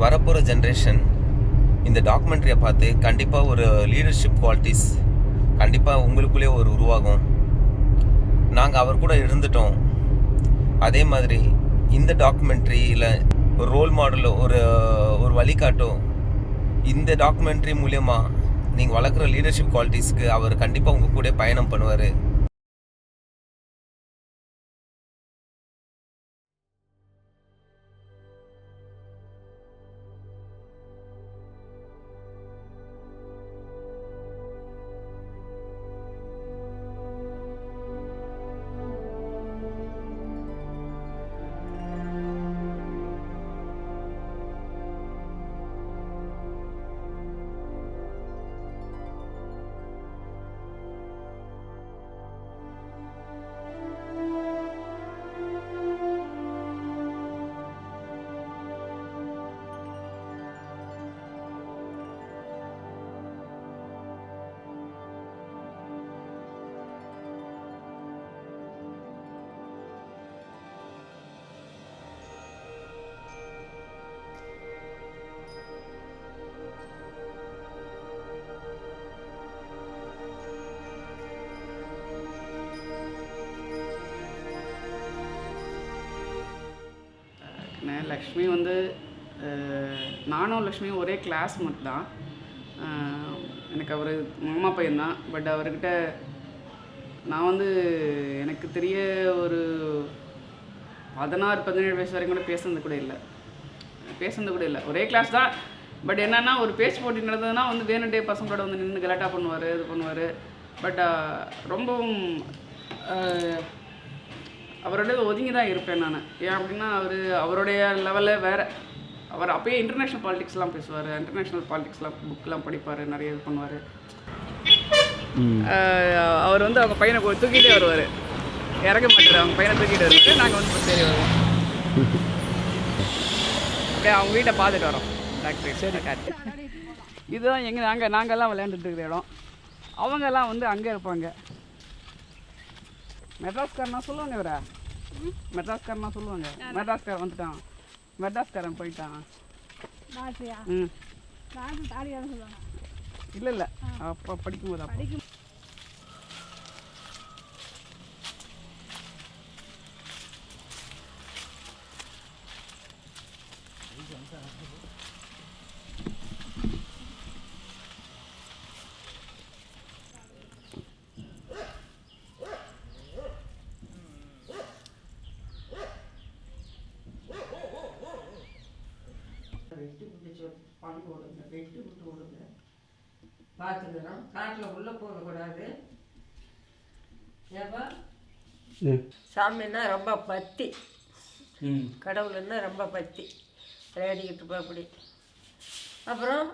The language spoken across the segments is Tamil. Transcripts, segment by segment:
வரப்போகிற ஜென்ரேஷன் இந்த டாக்குமெண்ட்ரியை பார்த்து கண்டிப்பாக ஒரு லீடர்ஷிப் குவாலிட்டிஸ் கண்டிப்பாக உங்களுக்குள்ளே ஒரு உருவாகும். நாங்கள் அவர் கூட இருந்துட்டோம். அதே மாதிரி இந்த டாக்குமெண்ட்ரியில் ஒரு ரோல் மாடலோ ஒரு வழிகாட்டும் இந்த டாக்குமெண்ட்ரி மூலயமா நீங்கள் வளர்க்குற லீடர்ஷிப் குவாலிட்டிஸ்க்கு அவர் கண்டிப்பாக உங்கள் கூட பயணம் பண்ணுவார். லக்ஷ்மி வந்து நானும் லக்ஷ்மியும் ஒரே கிளாஸ்மேட் தான். எனக்கு அவர் மாமா பையன்தான். பட் அவர்கிட்ட நான் வந்து எனக்கு தெரிய ஒரு 16-17 வயசு வரைக்கும் கூட பேசுனது கூட இல்லை. ஒரே கிளாஸ் தான். பட் என்னென்னா ஒரு பேச்சு போட்டி நடந்ததுன்னா வந்து வேணுட்டே பசங்களோட வந்து நின்று கலாட்டா பண்ணுவார், இது பண்ணுவார். பட் ரொம்பவும் அவரோட ஒதுங்கி தான் இருப்பேன் நான். ஏன் அப்படின்னா அவருடைய லெவலில் வேறு. அவர் அப்போயே இன்டர்நேஷ்னல் பாலிடிக்ஸ்லாம் பேசுவார், இன்டர்நேஷ்னல் பாலிடிக்ஸ்லாம் புக்கெலாம் படிப்பார், நிறைய இது பண்ணுவார். அவர் வந்து அவங்க பையனை தூக்கிட்டே வருவார், இறக்க மாட்டார். அவங்க பையனை தூக்கிட்டு வருவார், நாங்கள் வந்து சரி வருவோம். அப்படியே அவங்க வீட்டை பார்த்துட்டு வரோம். டாக்டர் சரி காட்டு இதுதான் நாங்கள்லாம் விளையாண்டுட்டு இருக்கிற இடம். அவங்கெல்லாம் வந்து அங்கே இருப்பாங்க. மெட்ராஸ்காரனா சொல்லுவாங்க. இவரை மெட்ராஸ்காரனா சொல்லுவாங்க. மெட்ராஸ்காரன் வந்துட்டான், மெட்ராஸ்காரன் போயிட்டான். இல்லை அப்போ படிக்கும்போது வெட்டு விட்டு விடுங்க. பார்த்துக்கிறோம். காட்டில் உள்ளே போகக்கூடாது. ஏப்பா சாமின்னா ரொம்ப பக்தி, கடவுளுன்னா ரொம்ப பக்தி விளையாடிக்கிட்டு இருப்பா. அப்படி அப்புறம்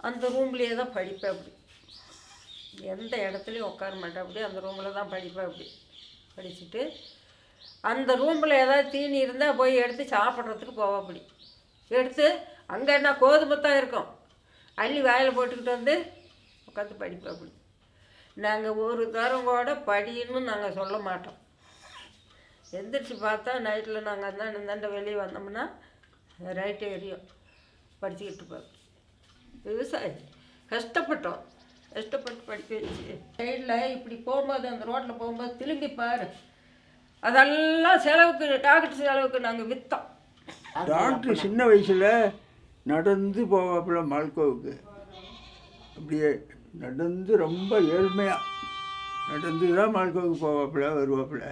அந்த ரூம்லேயே தான் படிப்பேன். அப்படி எந்த இடத்துலையும் உட்கார மாட்டேன். அப்படி அந்த ரூமில் தான் படிப்பேன். அப்படி படிச்சுட்டு அந்த ரூமில் ஏதாவது தீனி இருந்தால் போய் எடுத்து சாப்பிட்றதுக்கு போவோம். அப்படி எடுத்து அங்கே என்ன கோதுமை தான் இருக்கும், அள்ளி வாயில் போட்டுக்கிட்டு வந்து உட்காந்து படிப்போம். அப்படி நாங்கள் ஒரு தரம் கூட படின்னு நாங்கள் சொல்ல மாட்டோம். எந்திரிச்சு பார்த்தா நைட்டில் நாங்கள் அந்தாண்ட வெளியே வந்தோம்னா ரைட்டு வரையும் படிச்சுக்கிட்டு இருப்போம். விவசாயி கஷ்டப்பட்டு படிக்க வச்சு சைடில் இப்படி போகும்போது அந்த ரோட்டில் போகும்போது திரும்பி பாரு, அதெல்லாம் செலவுக்கு, டாக்டர் செலவுக்கு நாங்கள் விற்றோம். டாக்டர் சின்ன வயசில் நடந்து போவாப்புல மால்கோவுக்கு. அப்படியே நடந்து ரொம்ப ஏழ்மையாக நடந்து தான் மால்கோவுக்கு போவாப்புல வருவாப்புல.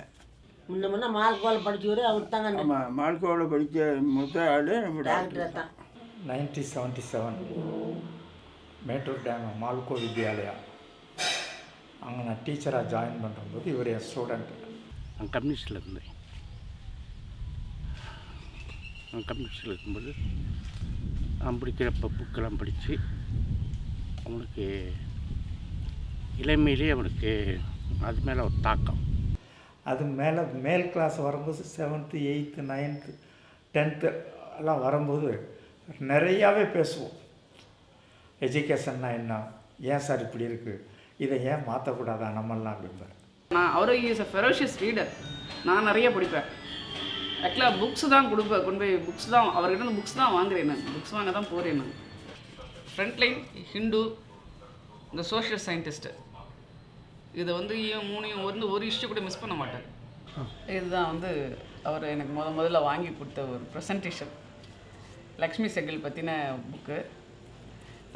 முன்ன மால்கோவில் படிச்சவர் அவர் தாங்க. ஆமாம், மால்கோவில் படித்த மொத்த ஆள் நம்ம டாக்டர் தான். 1977 மேட்டூர் டேம் மால்கோ வித்யாலயா அங்கே நான் டீச்சராக ஜாயின் பண்ணும்போது இவர் என் ஸ்டூடெண்ட். நான் கம்யூனிஸ்டில் இருந்தேன். நான் கம்யூனிஸ்டில் இருக்கும்போது நான் படிக்கிறப்ப புக்கெல்லாம் படித்து அவனுக்கு இளமையிலே அவனுக்கு அது மேலே ஒரு தாக்கம். அது மேலே மேல் கிளாஸ் வரும்போது 7th 8th 9th 10th எல்லாம் வரும்போது நிறையாவே பேசுவோம். எஜுகேஷன்னா என்ன, ஏன் சார் இப்படி இருக்குது, இதை ஏன் மாற்றக்கூடாதா நம்மளாம் அப்படிம்பார். அவரும் இஸ் அ ஃபெரோஷியஸ் ரீடர். நான் நிறைய படிப்பேன். ஆக்சுவலாக புக்ஸ் தான் கொடுப்பேன், கொண்டு போய் புக்ஸ் தான் அவர்கிட்ட இருந்து புக்ஸ் தான் வாங்குறேன், நான் புக்ஸ் வாங்க தான் போகிறேன். நான் ஃப்ரண்ட்லைன், ஹிந்து, இந்த சோஷியல் சயின்டிஸ்ட்டு, இதை வந்து மூணையும் வந்து ஒரு இஷ்யூ கூட மிஸ் பண்ண மாட்டேன். இதுதான் வந்து அவர் எனக்கு முதல்ல வாங்கி கொடுத்த ஒரு ப்ரெசன்டேஷன், லக்ஷ்மி செகல் பற்றின புக்கு.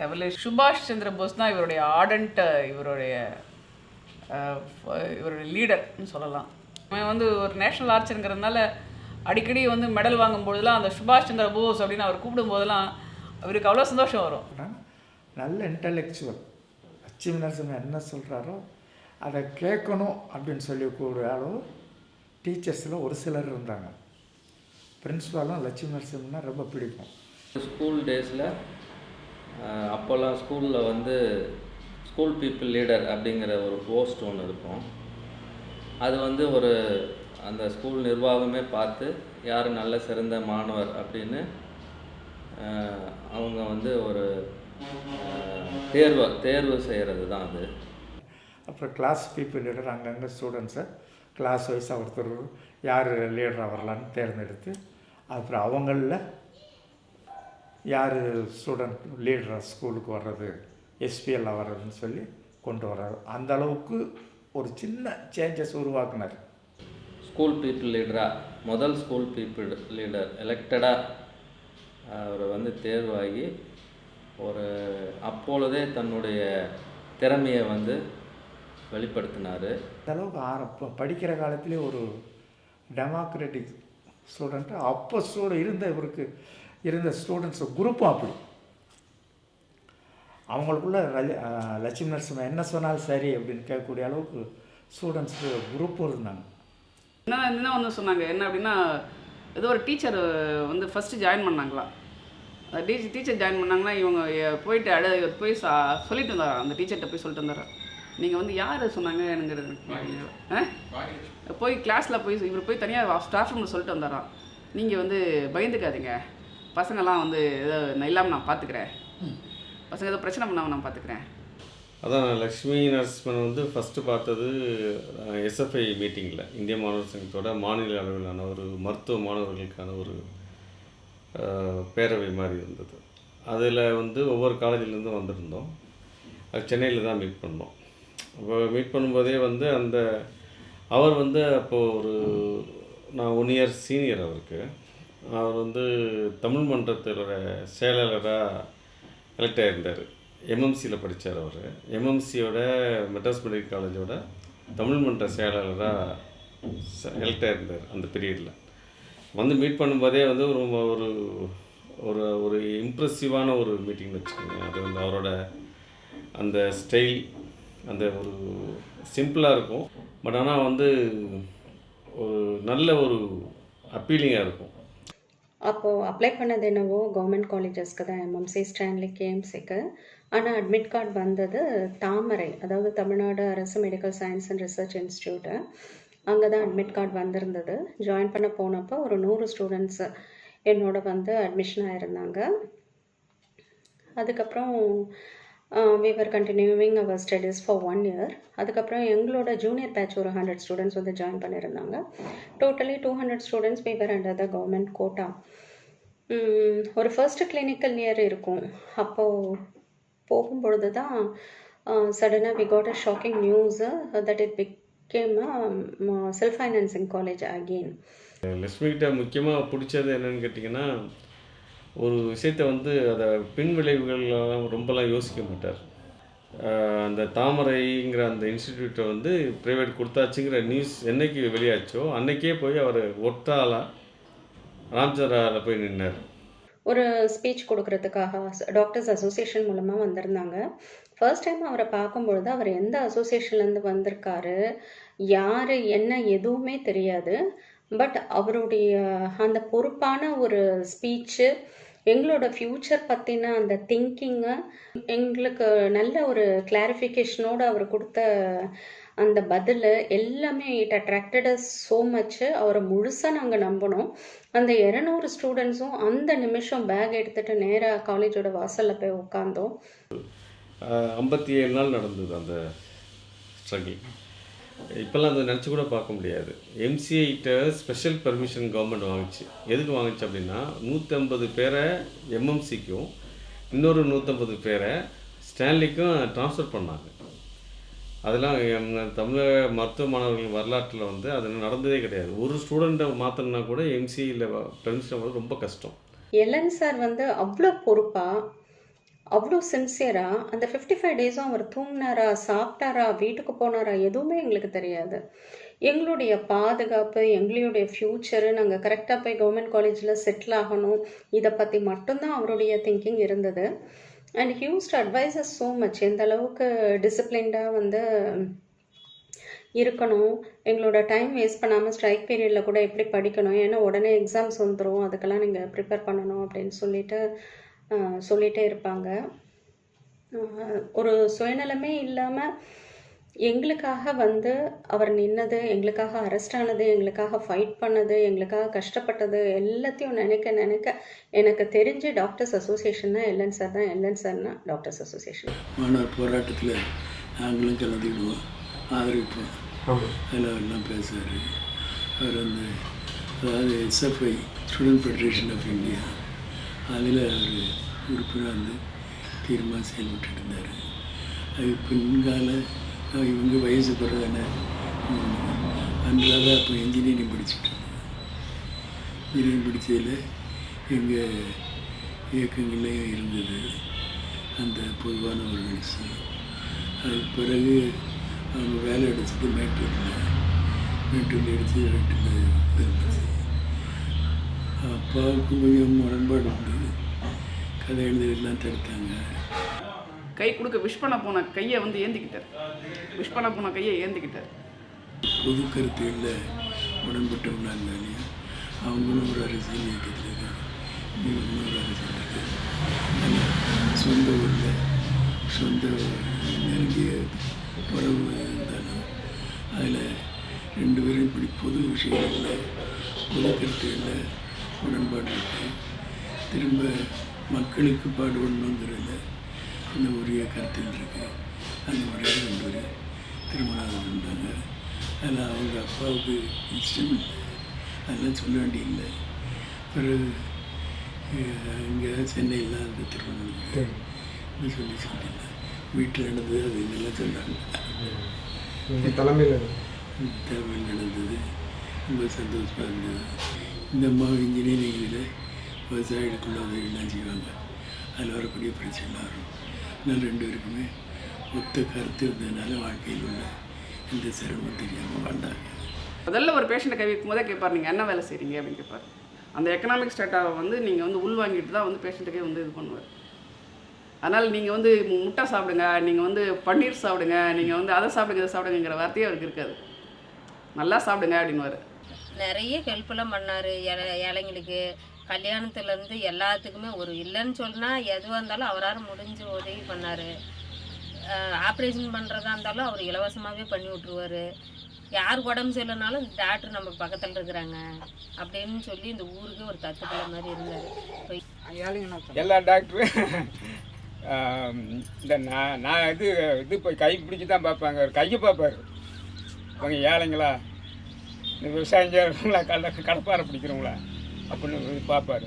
ரெவல்யூஷன் சுபாஷ் சந்திர போஸ் தான் இவருடைய ஆர்டன்ட், இவருடைய லீடர்னு சொல்லலாம். அவன் வந்து ஒரு நேஷ்னல் ஆர்ச்சருங்கிறதுனால அடிக்கடி வந்து மெடல் வாங்கும்போதெல்லாம் அந்த சுபாஷ் சந்திர போஸ் அப்படின்னு அவர் கூப்பிடும்போதெல்லாம் அவருக்கு அவ்வளோ சந்தோஷம் வரும். நல்ல இன்டலெக்சுவல். லட்சுமி நரசிம்மன் என்ன சொல்கிறாரோ அதை கேட்கணும் அப்படின்னு சொல்லக்கூடிய அளவு டீச்சர்ஸில் ஒரு சிலர் இருந்தாங்க. பிரின்ஸ்பாலும் லட்சுமி நரசிம்மன்னா ரொம்ப பிடிக்கும். ஸ்கூல் டேஸில் அப்போல்லாம் ஸ்கூலில் வந்து ஸ்கூல் பீப்புள் லீடர் அப்படிங்கிற ஒரு போஸ்ட் ஒன்று இருக்கும். அது வந்து ஒரு அந்த ஸ்கூல் நிர்வாகமே பார்த்து யார் நல்ல சிறந்த மாணவர் அப்படின்னு அவங்க வந்து ஒரு தேர்வு செய்கிறது தான் அது. அப்புறம் கிளாஸ் பீப்புள் லீடர் அங்கங்கே ஸ்டூடெண்ட்ஸை கிளாஸ் வைஸாக ஒருத்தர் யார் லீடராக வரலான்னு தேர்ந்தெடுத்து அப்புறம் அவங்களில் யார் ஸ்டூடெண்ட் லீடராக ஸ்கூலுக்கு வர்றது, எஸ்பிஎல்லாம் வர்றதுன்னு சொல்லி கொண்டு வர்றாரு. அந்த அளவுக்கு ஒரு சின்ன சேஞ்சஸ் உருவாக்குனார். ஸ்கூல் பீப்புள் லீடராக முதல் ஸ்கூல் பீப்புள் லீடர் எலெக்டடாக அவர் வந்து தேர்வாகி ஒரு அப்பொழுதே தன்னுடைய திறமையை வந்து வெளிப்படுத்தினார். அந்த அளவுக்கு படிக்கிற காலத்துலேயே ஒரு டெமோக்ராட்டிக் ஸ்டூடெண்ட்டு அப்போ இவருக்கு இருந்த ஸ்டூடெண்ட்ஸ் குரூப்பும் அப்படி அவங்களுக்குள்ள லட்சுமி நரசிம்மன் என்ன சொன்னாலும் சரி அப்படின்னு கேட்கக்கூடிய அளவுக்கு ஸ்டூடெண்ட்ஸு குரூப்பும் இருந்தாங்க. என்ன ஒன்று சொன்னாங்க, என்ன அப்படின்னா ஏதோ ஒரு டீச்சர் வந்து ஃபஸ்ட்டு ஜாயின் பண்ணாங்களா, டீச்சர் ஜாயின் பண்ணாங்கன்னா இவங்க போயிட்டு போய் சொல்லிட்டு வந்தாரா, அந்த டீச்சர்கிட்ட போய் சொல்லிட்டு வந்தாரா, நீங்கள் வந்து யார் சொன்னாங்க எனக்கு போய் கிளாஸில் போய் இவர் போய் தனியாக ஸ்டாஃப் ரூமில் சொல்லிட்டு வந்தாராம், நீங்கள் வந்து பயந்துக்காதீங்க, பசங்கள்லாம் வந்து ஏதோ இல்லாமல் நான் பார்த்துக்கிறேன், பசங்க ஏதோ பிரச்சனை பண்ணாமல் நான் பார்த்துக்கிறேன். அதான் லக்ஷ்மி நரசிம்மன் வந்து ஃபஸ்ட்டு பார்த்தது எஸ்எஃப்ஐ மீட்டிங்கில், இந்திய மாணவர் சங்கத்தோட மாநில அளவிலான ஒரு மருத்துவ மாணவர்களுக்கான ஒரு பேரவை மாதிரி இருந்தது. அதில் வந்து ஒவ்வொரு காலேஜிலேருந்தும் வந்திருந்தோம். அது சென்னையில் தான் மீட் பண்ணோம். அப்போ மீட் பண்ணும்போதே வந்து அவர் வந்து அப்போது நான் 1 இயர் சீனியர் அவருக்கு. அவர் வந்து தமிழ் மன்றத்தோட செயலாளராக எலெக்ட் ஆகியிருந்தார். எம்எம்சியில் படித்தார் அவர். எம்எம்சியோட மெட்ராஸ் மெடிக்கல் காலேஜோட தமிழ் மன்ற செயலாளராக எலெக்ட் ஆகியிருந்தார் அந்த பீரியடில். வந்து மீட் பண்ணும்போதே வந்து ஒரு ஒரு ஒரு இம்ப்ரெசிவான ஒரு மீட்டிங்னு வச்சுக்கோங்க. அது வந்து அவரோட அந்த ஸ்டைல் அந்த ஒரு சிம்பிளாக இருக்கும், பட் ஆனால் வந்து ஒரு நல்ல ஒரு அப்பீலிங்காக இருக்கும். அப்போது அப்ளை பண்ணது என்னவோ கவர்மெண்ட் காலேஜஸ்க்கு தான், எம்எம்சி, ஸ்டான்லி, கேஎம்சிக்கு. ஆனால் அட்மிட் கார்டு வந்தது தாமரை, அதாவது தமிழ்நாடு அரசு medical science and research institute. அங்கே தான் அட்மிட் கார்டு வந்திருந்தது. ஜாயின் பண்ண போனப்போ ஒரு 100 ஸ்டூடெண்ட்ஸு என்னோட வந்து அட்மிஷன் ஆகிருந்தாங்க. அதுக்கப்புறம் we were continuing our studies for 1 year. அதுக்கப்புறம் எங்களோட ஜூனியர் பேட்ச் ஒரு 100 ஸ்டூடெண்ட்ஸ் வந்து ஜாயின் பண்ணியிருந்தாங்க. Totally 200 students we were under the government quota. ஒரு ஃபர்ஸ்ட்டு கிளினிக்கல் இயர் இருக்கும். அப்போது போகும்பொழுது தான் சடனாக we got a shocking news that it became a self-financing college again. லக்ஷ்மிகிட்ட முக்கியமாக பிடிச்சது என்னென்னு கேட்டிங்கன்னா, ஒரு விஷயத்தை வந்து அதை பின் விளைவுகள்லாம் ரொம்பலாம் யோசிக்க மாட்டார். அந்த தாமரைங்கிற அந்த இன்ஸ்டிடியூட்டை வந்து ப்ரைவேட் கொடுத்தாச்சுங்கிற நியூஸ் என்றைக்கு வெளியாச்சோ அன்றைக்கே போய் அவர் ஒட்டாலாக ராம்சராவில் போய் நின்னார். ஒரு ஸ்பீச் கொடுக்கறதுக்காக டாக்டர்ஸ் அசோசியேஷன் மூலமாக வந்திருந்தாங்க. ஃபர்ஸ்ட் டைம் அவரை பார்க்கும்பொழுது அவர் எந்த அசோசியேஷன்லேருந்து வந்திருக்காரு, யார் என்ன எதுவுமே தெரியாது. பட் அவருடைய அந்த பொறுப்பான ஒரு ஸ்பீச்சு, எங்களோட ஃப்யூச்சர் பற்றின அந்த திங்கிங்கை, எங்களுக்கு நல்ல ஒரு கிளாரிஃபிகேஷனோடு அவர் கொடுத்த அந்த பதில் எல்லாமே இட் அட்ராக்டட் அஸ் ஸோ மச்சு. அவரை முழுசாக நாங்கள் நம்பினோம். அந்த 200 ஸ்டூடெண்ட்ஸும் அந்த நிமிஷம் பேக் எடுத்துகிட்டு நேராக காலேஜோட வாசலில் போய் உட்காந்தோம். 57 நாள் நடந்தது அந்த ஸ்ட்ரகிள். இப்போல்லாம் அதை நினச்சி கூட பார்க்க முடியாது. எம்சிஐட்ட ஸ்பெஷல் பர்மிஷன் கவர்மெண்ட் வாங்குச்சு. எதுக்கு வாங்குச்சு அப்படின்னா 150 பேரை எம்எம்சிக்கும் இன்னொரு 150 பேரை ஸ்டான்லிக்கும் ட்ரான்ஸ்ஃபர் பண்ணாங்க. அதெல்லாம் தமிழக மருத்துவ மாணவர்கள் வரலாற்றில் வந்து அது நடந்ததே கிடையாது. ஒரு ஸ்டூடெண்ட்டை மாற்றணுன்னா கூட எம்சிஐயில் பர்மிஷன் வந்து ரொம்ப கஷ்டம். எல்என் சார் வந்து அவ்வளோ பொறுப்பாக, அவ்வளோ சின்சியராக அந்த 55 டேஸும் அவர் தூங்கினாரா, சாப்பிட்டாரா, வீட்டுக்கு போனாரா எதுவுமே எங்களுக்கு தெரியாது. எங்களுடைய பாதுகாப்பு, எங்களுடைய ஃப்யூச்சரு, நாங்கள் கரெக்டாக போய் கவர்மெண்ட் காலேஜில் செட்டில் ஆகணும், இதை பற்றி மட்டும்தான் அவருடைய திங்கிங் இருந்தது. And he used to advice us so much. எந்த அளவுக்கு டிசிப்ளின்டாக வந்து இருக்கணும், எங்களோட டைம் வேஸ்ட் பண்ணாமல் ஸ்ட்ரைக் பீரியடில் கூட எப்படி படிக்கணும், ஏன்னா உடனே எக்ஸாம்ஸ் வந்துடும், அதுக்கெல்லாம் நீங்கள் ப்ரிப்பேர் பண்ணணும் அப்படின்னு சொல்லிகிட்டே இருப்பாங்க. ஒரு சுயநலமே இல்லாமல் எங்களுக்காக வந்து அவர் நின்னது, எங்களுக்காக அரெஸ்ட் ஆனது, எங்களுக்காக ஃபைட் பண்ணது, எங்களுக்காக கஷ்டப்பட்டது எல்லாத்தையும் நினைக்க எனக்கு தெரிஞ்சு டாக்டர்ஸ் அசோசியேஷன்னா எல்என் சார் தான். எல்என் சார்னா டாக்டர்ஸ் அசோசியேஷன். மாணவர் போராட்டத்தில் நாங்களும் கலந்துக்கிடுவோம், ஆதரிப்போம், எல்லாம் பேசுவார். அவர் வந்து அதாவது SFI student federation of India அதில் அவர் உறுப்பினர் வந்து தீர்மானம் செயல்பட்டு இருந்தார். அது பின்கால இவங்க வயசு பிறதானே அன்றாக அப்போ இன்ஜினியரிங் படிச்சுட்டு இன்ஜினியரிங் படித்ததில் எங்கள் இயக்கங்கள்லேயும் இருந்தது அந்த பொதுவான ஒரு நிகழ்ச்சி. அதுக்கு பிறகு அவங்க வேலை எடுத்துட்டு மேட்டூரில் எடுத்து வீட்டில் இருந்துச்சு. அப்பாவுக்கு கொஞ்சம் முரண்பாடு உண்டு, கதை எழுதுறதுலாம் தடுத்தாங்க. கை கொடுக்க விஷ் பண்ண போன கையை வந்து ஏந்திக்கிட்டார். பொது கருத்துகளில் உடன்பட்டவங்களா இருந்தாலையும் அவங்களும் ஒரு அரசியல் இயக்கத்தில் இருக்காங்க, இவங்களும் ஒரு அரசியல் இருக்காங்க. ஆனால் சொந்த ஊரில் சொந்த நெருங்கிய உறவு இருந்தாலும் அதில் 2 பேரும் இப்படி பொது விஷயங்களில் பொது கருத்துகளில் உடன்பாடு இருக்குது. திரும்ப மக்களுக்கு பாடுபடணுங்கிறதுல அந்த உரிய கருத்தில் இருக்குது. அந்த முறையில் 2 பேர் திருமணம் இருந்தாங்க. அதில் அவங்க அப்பாவுக்கு இஷ்டம் இல்லை, அதெல்லாம் சொல்ல வேண்டியதில்லை. பிறகு இங்கே சென்னையில் அந்த திருமணம் சொல்லி வீட்டில் நடந்தது அது இதெல்லாம் சொன்னாங்க. தலைமையில் நடந்தது, ரொம்ப சந்தோஷமாக இருந்தது. இந்த அம்மா இன்ஜினியரிங் இதில் விவசாயிகளுக்குள்ள உதவியெல்லாம் செய்வாங்க, அதில் வரக்கூடிய பிரச்சனைலாம் வரும். அதனால் 2 பேருக்குமே ஒத்த கருத்து இருந்ததுனால வாழ்க்கையில் உள்ள எந்த சிரமம் தெரியாமல் வாழ்ந்தாங்க. முதல்ல ஒரு பேஷண்ட்டை கை வைக்கும் போதே கேட்பார், நீங்கள் என்ன வேலை செய்கிறீங்க அப்படின்னு கேட்பார். அந்த எக்கனாமிக் ஸ்டேட்டாவை வந்து நீங்கள் வந்து உள்வாங்கிட்டு தான் வந்து பேஷண்ட்டுக்கே வந்து இது பண்ணுவார். அதனால் நீங்கள் வந்து முட்டை சாப்பிடுங்க, நீங்கள் வந்து பன்னீர் சாப்பிடுங்க, நீங்கள் வந்து அதை சாப்பிடுங்க இதை சாப்பிடுங்கிற வார்த்தையே அவருக்கு இருக்காது. நல்லா சாப்பிடுங்க அப்படின்வார். நிறைய ஹெல்ப்லாம் பண்ணார். ஏழைங்களுக்கு கல்யாணத்துலேருந்து எல்லாத்துக்குமே ஒரு இல்லைன்னு சொன்னால் எதுவாக இருந்தாலும் அவரால் முடிஞ்ச உதவி பண்ணார். ஆப்ரேஷன் பண்ணுறதா இருந்தாலும் அவர் இலவசமாகவே பண்ணி விட்ருவார். யாருக்கு உடம்பு சரியில்லைனாலும் டாக்டர் நம்ம பக்கத்தில் இருக்கிறாங்க அப்படின்னு சொல்லி இந்த ஊருக்கு ஒரு தத்துப்பிள்ளை மாதிரி இருந்தார். இப்போ எல்லா டாக்டரும் இந்த நான் இது போய் கை பிடிச்சி தான் பார்ப்பாங்க, ஒரு கையை பார்ப்பார். அவங்க ஏழைங்களா, இந்த விவசாயம் செய்கிறவங்களா, கடப்பாறை பிடிக்கிறவங்களா அப்படின்னு பார்ப்பார்.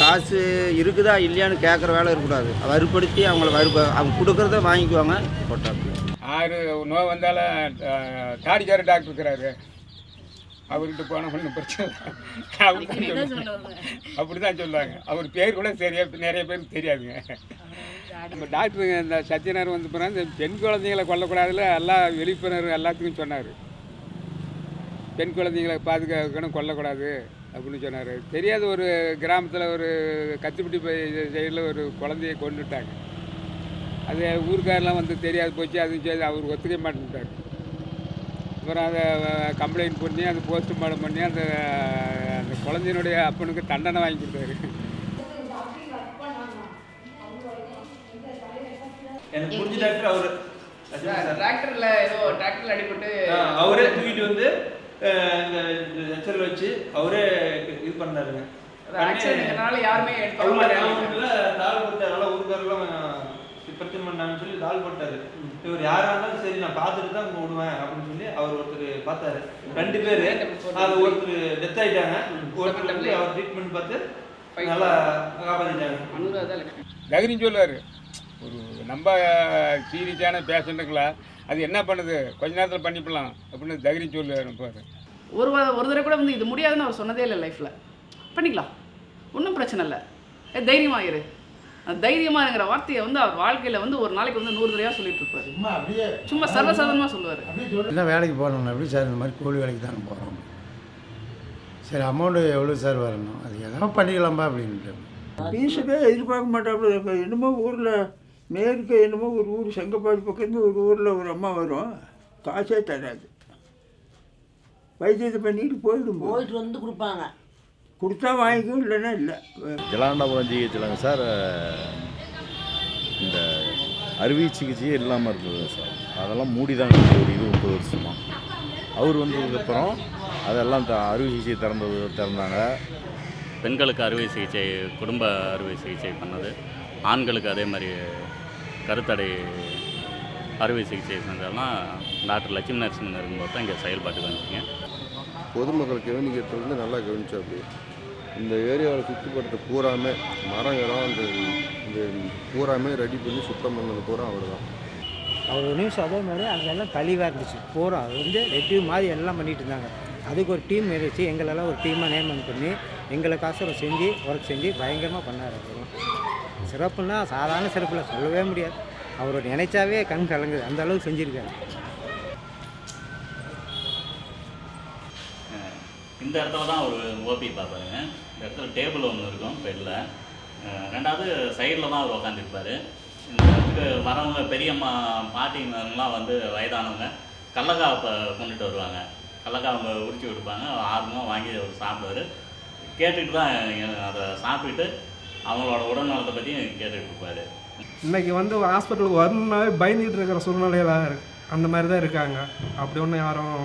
காசு இருக்குதா இல்லையான்னு கேட்குற வேலை இருக்கக்கூடாது, வறுப்படுத்தி அவங்கள அவங்க கொடுக்குறத வாங்கிக்குவாங்க போட்டாங்க. 6 நோய் வந்தாலும் தாடிக்கார டாக்டர் இருக்கிறாரு, அவர்கிட்ட போனால் ஒன்றும் பிரச்சனை இல்லை, அவரு தான் சொல்லுவாங்க. அப்படி தான் சொல்லுவாங்க. அவர் பேர் கூட நிறைய பேருக்கு தெரியாதுங்க. நம்ம டாக்டருங்க இந்த சத்யனார் வந்து போனால் இந்த பெண் குழந்தைங்களை கொல்லக்கூடாதுல எல்லா விழிப்புணர்வு எல்லாத்துக்கும் சொன்னார். பெண் குழந்தைங்களை பாதுகாக்கணும், கொல்லக்கூடாது அப்படின்னு சொன்னார். தெரியாத ஒரு கிராமத்தில் ஒரு கத்திப்பட்டி சைடில் ஒரு குழந்தைய கொண்டுட்டாங்க. அது ஊருக்காரெலாம் வந்து தெரியாது போச்சு, அதுவும் சரி அவர் ஒத்துக்க மாட்டேன்ட்டார். அப்புறம் அதை கம்ப்ளைண்ட் பண்ணி அதை போஸ்ட்மார்ட்டம் பண்ணி அந்த குழந்தையினுடைய அப்பனுக்கு தண்டனை வாங்கி கொடுத்தாரு. எனக்கு புரிஞ்ச டாக்டர் அவரு டிராக்டரில் அடிபட்டு அவரே தூக்கிட்டு வந்து ஹெச்சரில் வச்சு அவரே இது பண்ணாருங்க. ஆக்சிடென்ட்னால யாருமே தாழ்பட்ட நல்லா ஊருக்காரெல்லாம் பிரச்சனை பண்ணாங்கன்னு சொல்லி தாள் போட்டாரு. இவர் யாராக இருந்தாலும் சரி நான் பார்த்துட்டு தான் விடுவேன் அப்படின்னு சொல்லி அவர் ஒருத்தர் பார்த்தாரு. 2 பேர் அது ஒருத்தர் டெத் ஆகிட்டாங்க, ஒருத்தர் வந்து அவர் ட்ரீட்மெண்ட் பார்த்து நல்லா காப்பாற்றிட்டாங்க. தைரியம் சொல்லுவார். ஒரு நம்ம சீரியஸான பேஷண்ட்டுங்களா அது என்ன பண்ணுது கொஞ்ச நேரத்தில் பண்ணிக்கலாம் அப்படின்னு தைரியம் சொல்லுவார். பாரு ஒரு தடவை கூட வந்து இது முடியாதுன்னு அவர் சொன்னதே இல்லை. லைஃப்பில் பண்ணிக்கலாம், ஒன்றும் பிரச்சனை இல்லை, தைரியமாக இரு. அந்த தைரியமாகங்கிற வார்த்தையை வந்து அவர் வாழ்க்கையில் வந்து ஒரு நாளைக்கு வந்து 100 தடவையாக சொல்லிட்டு இருப்பார். சும்மா சர்வசாதாரணமாக சொல்லுவார். என்ன வேலைக்கு போகணும் எப்படி சார்? இந்த மாதிரி கூலி வேலைக்கு தானே போகிறோம். சரி அமௌண்ட்டு எவ்வளோ சார் வரணும்? அது எதாவது பண்ணிக்கலாம்பா அப்படின்ட்டு. பீஸுக்கே எதிர்பார்க்க மாட்டாப்புல. என்னமோ ஊரில் மேற்கு என்னமோ ஒரு ஊர் செங்கப்பாடி பக்கத்துலேருந்து ஒரு ஊரில் ஒரு அம்மா வரும், காசே தராது. வைத்தியத்தை பண்ணிட்டு போயிட்டு வந்து கொடுப்பாங்க. கொடுத்தா வாங்கிக்கும், இல்லைன்னா இல்லை. ஜலாண்டாபுரம் ஜிஹெச்சில்ங்க சார் இந்த அறுவை சிகிச்சையே இல்லாமல் இருந்தது சார். அதெல்லாம் மூடி தான் ஒரு 20-30 வருஷமாக. அவர் வந்ததுக்கப்புறம் அதெல்லாம் அறுவை சிகிச்சை திறந்தாங்க. பெண்களுக்கு அறுவை சிகிச்சை, குடும்ப அறுவை சிகிச்சை பண்ணது, ஆண்களுக்கு அதே மாதிரி கருத்தடை அறுவை சிகிச்சை செஞ்சதெல்லாம் டாக்டர் லட்சுமி நரசிம்மன் இருக்கும்போது தான் இங்கே செயல்பாட்டுக்கு வந்துச்சிங்க. பொதுமக்கள் கவனிக்கிறதுலேருந்து நல்லா கவனிச்சா. அப்படி இந்த ஏரியாவில் சுற்றுப்படுத்த பூராமே மரங்கரம் இந்த பூராமே ரெடி பண்ணி சுத்தம் பண்ணது பூரா அவர் தான். அவர் நியூஸ் அதே மாதிரி அங்கெல்லாம் கழிவாக இருந்துச்சு பூரா. அது வந்து ரெட்டிவ் மாதிரி எல்லாம் பண்ணிகிட்டு இருந்தாங்க. அதுக்கு ஒரு டீம் இருந்துச்சு, எங்களெல்லாம் ஒரு டீமாக நேமன் பண்ணி எங்களுக்காக செஞ்சு ஒர்க் செஞ்சு பயங்கரமாக பண்ணார். சிறப்புன்னா சாதாரண சிறப்பில் சொல்லவே முடியாது. அவரோட நினைச்சாவே கண் கலங்குது, அந்த அளவுக்கு செஞ்சுருக்காரு. இந்த இடத்துல தான் ஒரு ஓபி பார்ப்பாருங்க. இந்த இடத்துல டேபிள் ஒன்று இருக்கும் பெட்டில். 2வது சைடில் தான் அவர் உட்காந்துருப்பார். இந்த இடத்துக்கு வரவங்க பெரியம்மா பாட்டிங்கெல்லாம் வந்து வயதானவங்க கடலக்காய் கொண்டுட்டு வருவாங்க. கடலக்காய் அவங்க உரிச்சு கொடுப்பாங்க, ஆர்வமாக வாங்கி அவர் சாப்பிடுவார். கேட்டுக்கிட்டு தான் அதை சாப்பிட்டுட்டு அவங்களோட உடல்நலத்தை பற்றியும் கேட்டுக்கிட்டு இருப்பார். இன்றைக்கி வந்து ஹாஸ்பிட்டலுக்கு வரணுன்னாவே பயந்துகிட்டு இருக்கிற சூழ்நிலையெல்லாம் அந்த மாதிரி தான் இருக்காங்க. அப்படி ஒன்றும் யாரும்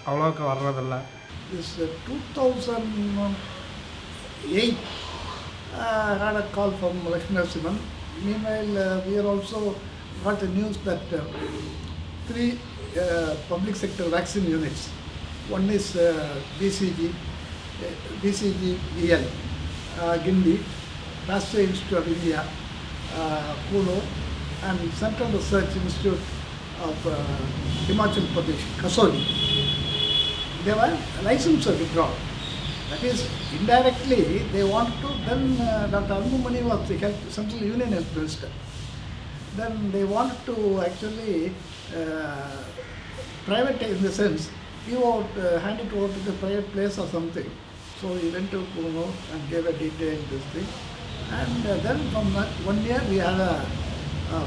அவ்வளோவுக்கு வர்றதில்லை. This 2008 had a call from Lakshmi Narasimhan. Meanwhile, we are also got the news that 3 public sector vaccine units. One is BCGEL, Gindi, Pasteur Institute of India, Puno, and Central Research Institute of Himachal Pradesh, Kasoli. They were license withdrawn. That is, indirectly they want to. Then Dr. Anbumani was the Central Union Health Minister. Then they wanted to actually private, in the sense, hand it over to the private place or something. So he went to Puno and gave a detailed this thing. And then from that 1 year we had a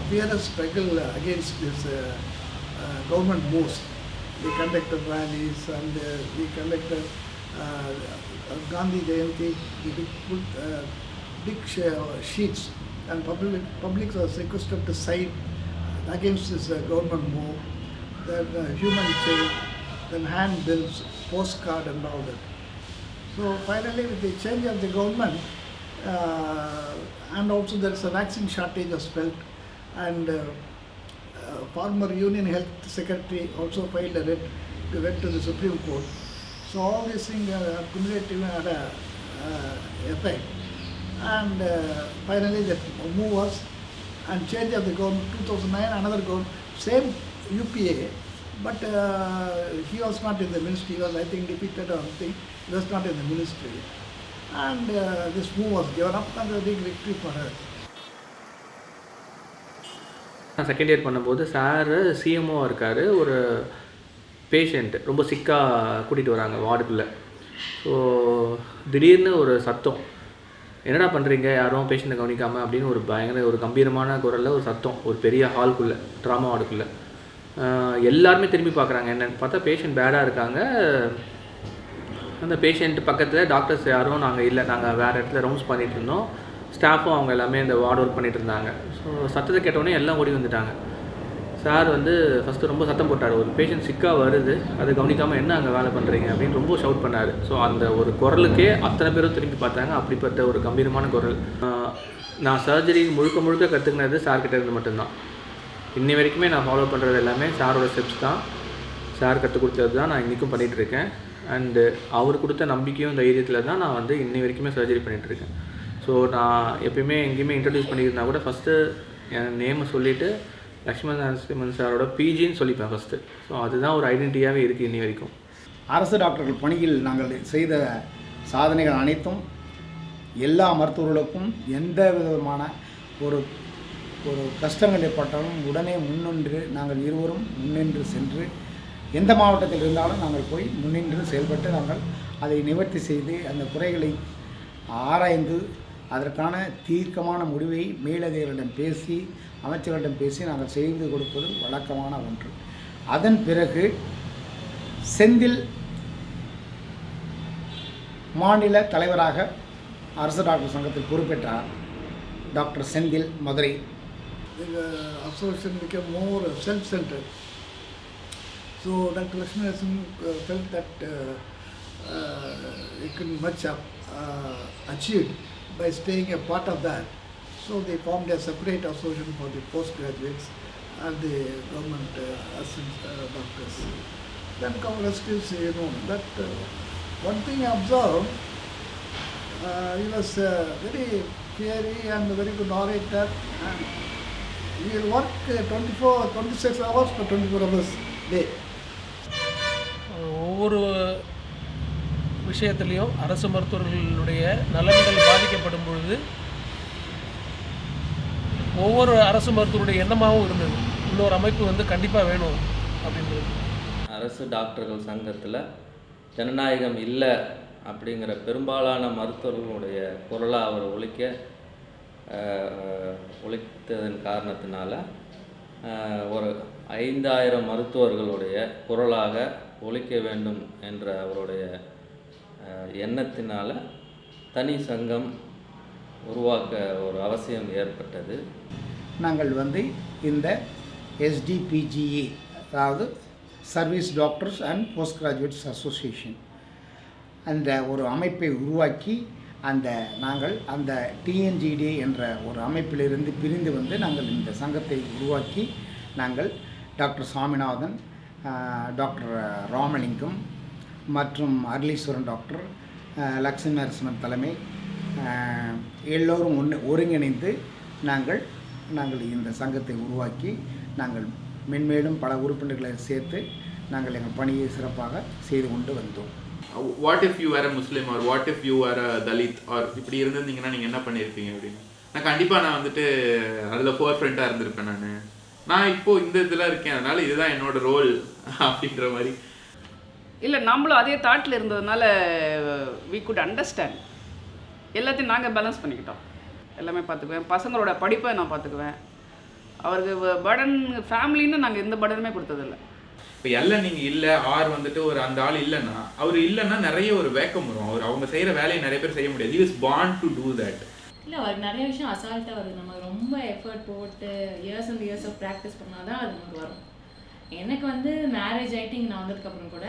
fierce struggle against this government moves. We conducted rallies and we conducted Gandhi Jayanti. We put big sheets and public was requested to sign against this government move. Then human chain, then handbills, postcard and all that. So finally with the change of the government and also there is a vaccine shortage was felt, and former Union Health Secretary also filed a writ to went to the Supreme Court. So all these things cumulatively had a effect, and finally the move was and change of the government. 2009 another government, same UPA, but he was not in the ministry. He was, I think, defeated or something. He was not in the ministry, and this move was given up and a big victory for her. நான் செகண்ட் இயர் பண்ணும்போது சார் சிஎம்ஓவாக இருக்கார். ஒரு பேஷண்ட்டு ரொம்ப சிக்காக கூட்டிகிட்டு வராங்க வார்டுக்குள்ளே. ஸோ திடீர்னு ஒரு சத்தம், என்னடா பண்ணுறீங்க யாரும் பேஷண்ட்டை கவனிக்காமல் அப்படின்னு ஒரு பயங்கர ஒரு கம்பீரமான குரலில் ஒரு சத்தம் ஒரு பெரிய ஹால்குள்ளே, ட்ராமா வார்டுக்குள்ளே. எல்லாருமே திரும்பி பார்க்குறாங்க. என்னென்னு பார்த்தா பேஷண்ட் பேடாக இருக்காங்க. அந்த பேஷண்ட் பக்கத்தில் டாக்டர்ஸ் யாரும் நாங்கள் இல்லை, நாங்கள் வேறு இடத்துல ரவுண்ட்ஸ் பண்ணிகிட்டு இருந்தோம். ஸ்டாஃபும் அவங்க எல்லாமே இந்த வார்டு ஒர்க் பண்ணிகிட்டு இருந்தாங்க. ஸோ சத்தத்தை கேட்டோடனே எல்லாம் ஓடி வந்துட்டாங்க. சார் வந்து ஃபஸ்ட்டு ரொம்ப சத்தம் போட்டார். ஒரு பேஷண்ட் சிக்காக வருது, அதை கவனிக்காமல் என்ன அங்கே வேலை பண்ணுறீங்க அப்படின்னு ரொம்ப ஷவுட் பண்ணார். ஸோ அந்த ஒரு குரலுக்கே அத்தனை பேரும் திரும்பி பார்த்தாங்க. அப்படிப்பட்ட ஒரு கம்பீரமான குரல். நான் சர்ஜரி முழுக்க முழுக்க கற்றுக்கினது சார்கிட்ட இருந்து மட்டும்தான். இன்னி வரைக்குமே நான் ஃபாலோ பண்ணுறது எல்லாமே சாரோட ஸ்டெப்ஸ் தான். சார் கற்றுக் கொடுத்தது தான் நான் இன்றைக்கும் பண்ணிகிட்ருக்கேன். அண்டு அவர் கொடுத்த நம்பிக்கையும் தைரியத்தில் தான் நான் வந்து இன்னி வரைக்குமே சர்ஜரி பண்ணிகிட்ருக்கேன். ஸோ நான் எப்பயுமே எங்கேயுமே இன்ட்ரடியூஸ் பண்ணியிருந்தா கூட ஃபஸ்ட்டு என் நேமை சொல்லிவிட்டு லக்ஷ்மண் நரசிம்மன் சாரோட பிஜின்னு சொல்லிப்பேன் ஃபஸ்ட்டு. ஸோ அதுதான் ஒரு ஐடென்டிட்டியாகவே இருக்குது இன்னி வரைக்கும். அரசு டாக்டர்கள் பணியில் நாங்கள் செய்த சாதனைகள் அனைத்தும் எல்லா மருத்துவர்களுக்கும் எந்த விதமான ஒரு ஒரு கஷ்டங்கள் ஏற்பட்டாலும் உடனே முன்னின்று நாங்கள் இருவரும் முன்னின்று சென்று எந்த மாவட்டத்தில் இருந்தாலும் நாங்கள் போய் முன்னின்று செயல்பட்டு நாங்கள் அதை நிவர்த்தி செய்து அந்த குறைகளை ஆராய்ந்து அதற்கான தீர்க்கமான முடிவை மேலதிகாரிகளிடம் பேசி அமைச்சர்களிடம் பேசி நாங்கள் செய்து கொடுப்பது வழக்கமான ஒன்று. அதன் பிறகு செந்தில் மாநில தலைவராக அரசு டாக்டர் சங்கத்தில் பொறுப்பேற்றார். Doctor Senthil Madurai. The association became more self-centered. So Dr. Lakshmi Narasimhan felt that he couldn't much have achieved by staying a part of that. So they formed a separate association for the postgraduates and the government assistant doctors. Then relatives, that one thing I observed, he was very fiery and very good orator, and he will work 26 hours for 24 hours day. ஒவ்வொரு விஷயத்துலேயும் அரசு மருத்துவர்களுடைய நலன்கள் பாதிக்கப்படும் பொழுது ஒவ்வொரு அரசு மருத்துவருடைய எண்ணமாகவும் இருந்தது, இன்னொரு அமைப்பு வந்து கண்டிப்பாக வேணும் அப்படின்றது. அரசு டாக்டர்கள் சங்கத்தில் ஜனநாயகம் இல்லை அப்படிங்கிற பெரும்பாலான மருத்துவர்களுடைய குரலை அவர் ஒழித்ததன் காரணத்தினால ஒரு 5000 மருத்துவர்களுடைய குரலாக ஒழிக்க வேண்டும் என்ற அவருடைய எண்ணத்தினால தனி சங்கம் உருவாக்க ஒரு அவசியம் ஏற்பட்டது. நாங்கள் வந்து இந்த SDPGA, அதாவது service doctors and post graduates association, அந்த ஒரு அமைப்பை உருவாக்கி நாங்கள் அந்த TNGD என்ற ஒரு அமைப்பிலிருந்து பிரிந்து வந்து நாங்கள் இந்த சங்கத்தை உருவாக்கி நாங்கள் டாக்டர் சாமிநாதன், டாக்டர் ராமலிங்கம் மற்றும் அருளீஸ்வரன் டாக்டர், லக்ஷ்மி நரசிம்மன் தலைமை எல்லோரும் ஒருங்கிணைந்து நாங்கள் இந்த சங்கத்தை உருவாக்கி நாங்கள் மென்மேலும் பல உறுப்பினர்களை சேர்த்து நாங்கள் எங்கள் பணியை சிறப்பாக செய்து கொண்டு வந்தோம். What if you were a Muslim or what if you were a Dalit or இப்படி இருந்திருந்தீங்கன்னா நீங்கள் என்ன பண்ணியிருப்பீங்க அப்படின்னு. நான் கண்டிப்பாக நான் வந்துட்டு அதில் ஃபோர் ஃப்ரெண்டாக இருந்திருப்பேன். நான் இப்போது இந்த இதில் இருக்கேன், அதனால் இதுதான் என்னோட ரோல் அப்படின்ற மாதிரி. இல்லை, நம்மளும் அதே தாட்டில் இருந்ததுனால we could அண்டர்ஸ்டாண்ட். எல்லாத்தையும் நாங்கள் பேலன்ஸ் பண்ணிக்கிட்டோம். எல்லாமே பார்த்துக்குவேன், பசங்களோட படிப்பை நான் பார்த்துக்குவேன். அவருக்கு பர்டன் ஃபேமிலின்னு நாங்கள் எந்த பர்டனுமே கொடுத்ததில்லை. இப்போ எல்லாம் நீங்கள் இல்லை ஆர் வந்துட்டு ஒரு அந்த ஆள் இல்லைன்னா அவர் இல்லைன்னா நிறைய ஒரு வேக்கம் வரும். அவங்க செய்கிற வேலையை நிறைய பேர் செய்ய முடியாது. he was born to do that. இல்லை, அவருக்கு நிறைய விஷயம் அசால்ட்டாக வருது. நம்ம ரொம்ப எஃபர்ட் போட்டு years and years of practice பண்ணால் தான் அது நமக்கு வரும். எனக்கு வந்து மேரேஜ் ஆகிட்டு இங்கே நான் வந்ததுக்கப்புறம் கூட